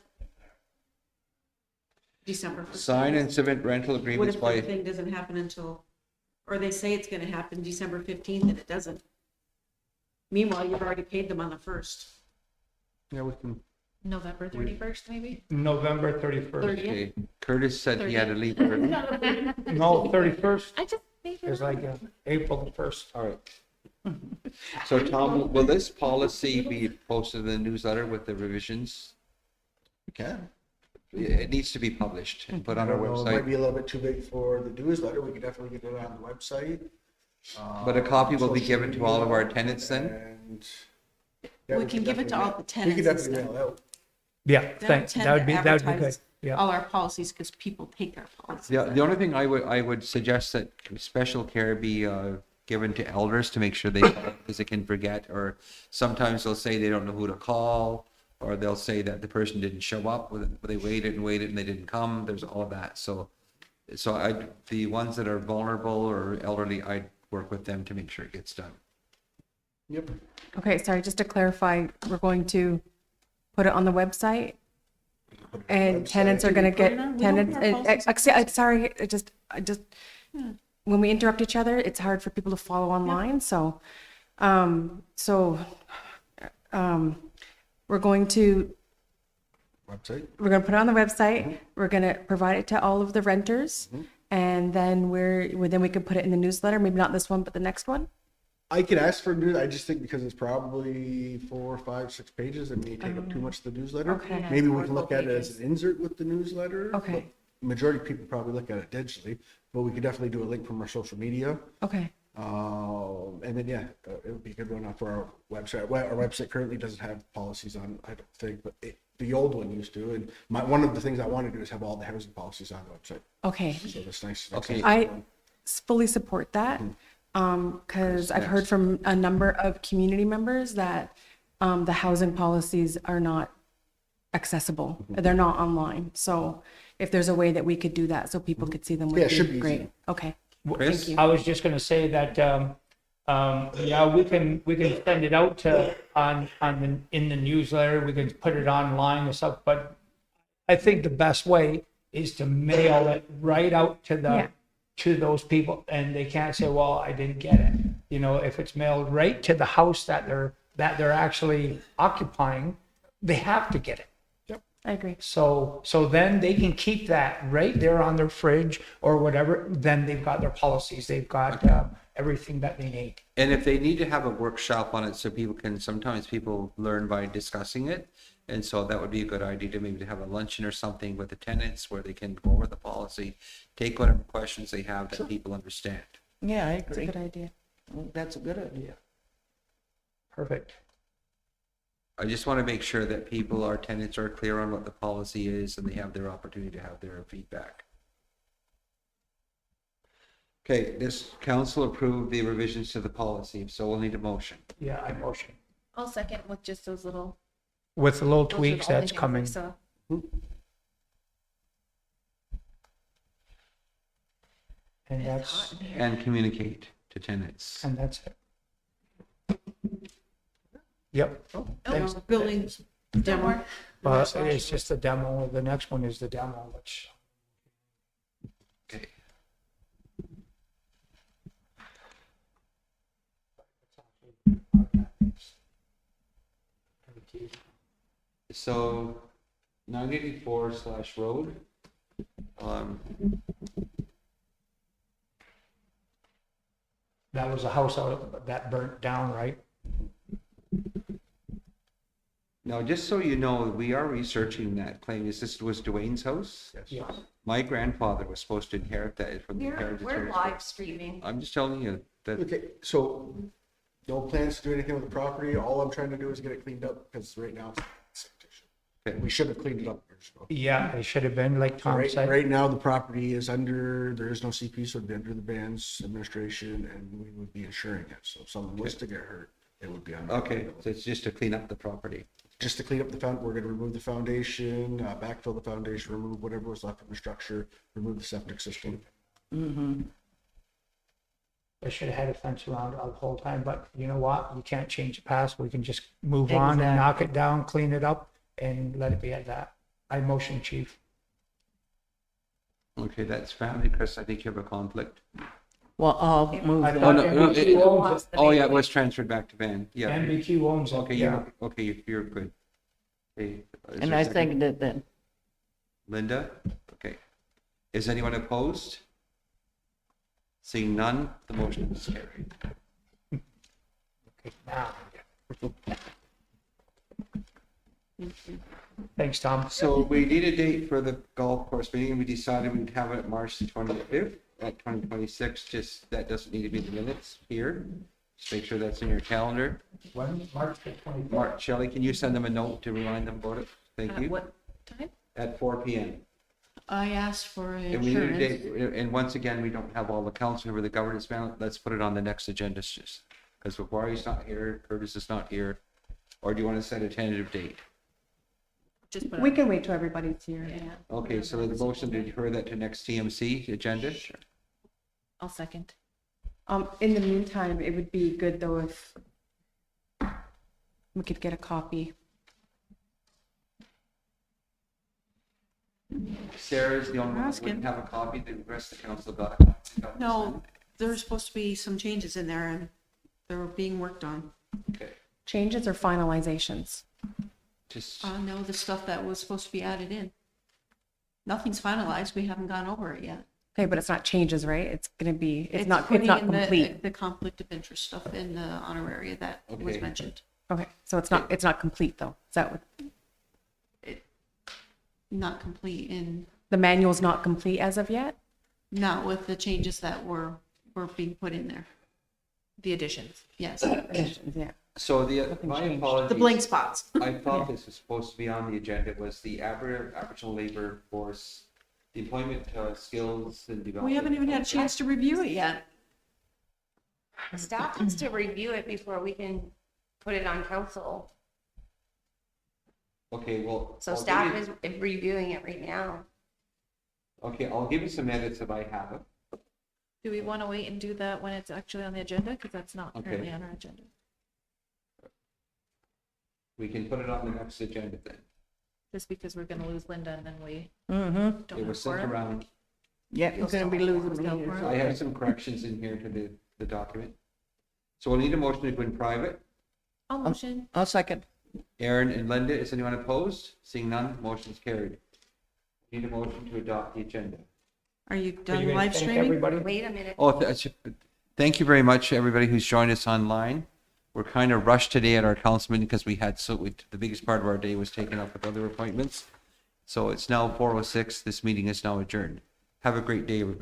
December 1st. Sign and submit rental What agreements if by, the thing doesn't happen until, or they say it's gonna happen December 15th and it doesn't? Meanwhile, you've already paid them on the 1st. yeah, we can, November 31st, maybe? November 31st. 30th? okay. Curtis said he had to leave early. No, 31st I just made it is up. like April the 1st. All right. So Tom, will this policy be posted in the newsletter with the revisions? We can. It needs to be published and put I on our don't know, it might website, be a little bit too big for the newsletter. We could definitely get it on the website. but a copy will be Social given to all of our media, tenants then? and- Yeah, We can give it to all the We tenants could definitely instead. mail it out. Yeah, They don't thanks. tend That would to be good. advertise Yeah. all our policies because people take our policies. The only thing I would suggest that special care be given to elders to make sure they, because they can forget, or sometimes they'll say they don't know who to call, or they'll say that the person didn't show up, they waited and waited and they didn't come. There's all of that. So the ones that are vulnerable or elderly, I'd work with them to make sure it gets done. Yep. Okay, sorry, just to clarify, we're going to put it on the website and tenants are gonna Put it on- get, we don't tenants, put our policies sorry, I just, when we interrupt each other, it's hard for people to follow online, so, we're going to Website. We're gonna put it on the website. We're gonna provide it to all of the renters, and then then we can put it in the newsletter. Maybe not this one, but the next one. I could ask for news. I just think because it's probably 4, 5, 6 pages, it may take up too much of the newsletter. Okay. Maybe we can look at it as an insert with the newsletter. Okay. but Majority of people probably look at it digitally, but we could definitely do a link from our social media. Okay. And then, it would be a good one for our website. Well, our website currently doesn't have policies on, I don't think, but the old one used to. And one of the things I want to do is have all the housing policies on the website. Okay. So that's nice. Okay. I fully support that because I've heard from a number of community members that the housing policies are not accessible. They're not online. So if there's a way that we could do that so people could see them, would Yeah, it should be great. easy. Okay. Chris? Thank you. I was just going to say that, we can send it out to, in the newsletter, we can put it online and stuff, but I think the best way is to mail it right out to Yeah. to those people, and they can't say, well, I didn't get it. You know, if it's mailed right to the house that they're actually occupying, they have to get it. I agree. So then they can keep that right there on their fridge or whatever. Then they've got their policies. They've got everything that they need. And if they need to have a workshop on it so sometimes people learn by discussing it. And so that would be a good idea to maybe have a luncheon or something with the tenants where they can go over the policy, take whatever questions they have that people understand. Yeah, I It's a agree. good idea. That's a good idea. Perfect. I just want to make sure that our tenants are clear on what the policy is and they have their opportunity to have their feedback. Okay, this council approved the revisions to the policy, so we'll need a motion. Yeah, I motion. I'll second with just those little With the little Those are the tweaks only that's things I coming. saw. And It's that's, hot in here. And communicate to tenants. and that's it. Yep. Thanks. Buildings demo. It's just the demo. The next one is the demo, which Okay. So 984/road. that was a house out that burnt down, right? Now, just so you know, we are researching that claim. This was Dwayne's house? Yes. My grandfather was supposed to inherit that from the Heritage We're Trust. live streaming. I'm just telling you that, Okay, so no plans to do anything with the property. All I'm trying to do is get it cleaned up because right now it's sanitation. Okay. We should have cleaned it up years ago. Yeah, it should have been, like So Tom right, said. right now, the property is under, there is no CP, so it'd be under the band's administration and we would be insuring it. So if someone was to get hurt, it would be under. okay, so it's just to clean up the property. Just to clean up we're gonna remove the foundation, backfill the foundation, remove whatever was left from the structure, remove the septic system. They should have had a fence around it the whole time, but you know what? You can't change the past. We can just move on and knock it down, clean it up, and let it be at that. I motion, chief. Okay, that's family, Chris. I think you have a conflict. Well, I'll move I that. thought no, MBQ owns it. Oh, yeah, it was transferred back to Van. Yeah. MBQ owns it. Okay, Yeah. you're good. Okay. Is And there a I second? seconded then. Linda? Okay. Is anyone opposed? Seeing none, the motion is carried. Okay, now. Thanks, Tom. So we need a date for the golf course meeting. We decided we'd have it March the 25th at 2026. Just, that doesn't need to be in the minutes here. Just make sure that's in your calendar. When? March the 24th. Mark, Shelley, can you send them a note to remind them about it? Thank At you. what time? At 4 p.m. I asked for And we need a insurance. date, and once again, we don't have all the council over the governance panel. Let's put it on the next agenda, just because Macquarie's not here, Curtis is not here. Or do you want to set a tentative date? Just put it We on- can wait till everybody's here. Yeah. Okay, so the motion to defer that to next TMC agenda? I'll second. In the meantime, it would be good though if we could get a copy. Sarah's the only one that Asking. wouldn't have a copy, the rest of the council got it. No, there's supposed to be some changes in there and they're being worked on. Okay, Changes or finalizations? just, No, the stuff that was supposed to be added in. Nothing's finalized. We haven't gone over it yet. Okay, but it's not changes, right? It's gonna be, it's not putting in complete. The conflict of interest stuff in the honoraria that was Okay. mentioned. Okay, so it's not complete though. Is that what, Not complete in, the manual's not complete as of yet? not with the changes that were being put in there. The additions. Yes. Yeah. so my apologies. The blank spots. I thought this was supposed to be on the agenda, was the Aboriginal labor force, the employment skills and development. We haven't even had a chance to review it yet. Staff has to review it before we can put it on council. Okay, well. So I'll give staff you- is reviewing it right now. Okay, I'll give you some edits if I have it. Do we want to wait and do that when it's actually on the agenda? Because that's not Okay. currently on our agenda. We can put it on the next agenda then. Just because we're going to lose Linda and then we Mm-hmm. don't It have was sent quorum. around. Yeah, you're gonna be losing Still me. quorum. I have some corrections in here to the document. So we'll need a motion to go in private. I'll motion. I'll second. Aaron and Linda, is anyone opposed? Seeing none, motion is carried. Need a motion to adopt the agenda. Are you Are you done gonna live thank streaming? everybody? Wait a minute. Oh, thank you very much, everybody who's joined us online. We're kind of rushed today at our council meeting because the biggest part of our day was taken up with other appointments. So it's now 4:06. This meeting is now adjourned. Have a great day, everybody.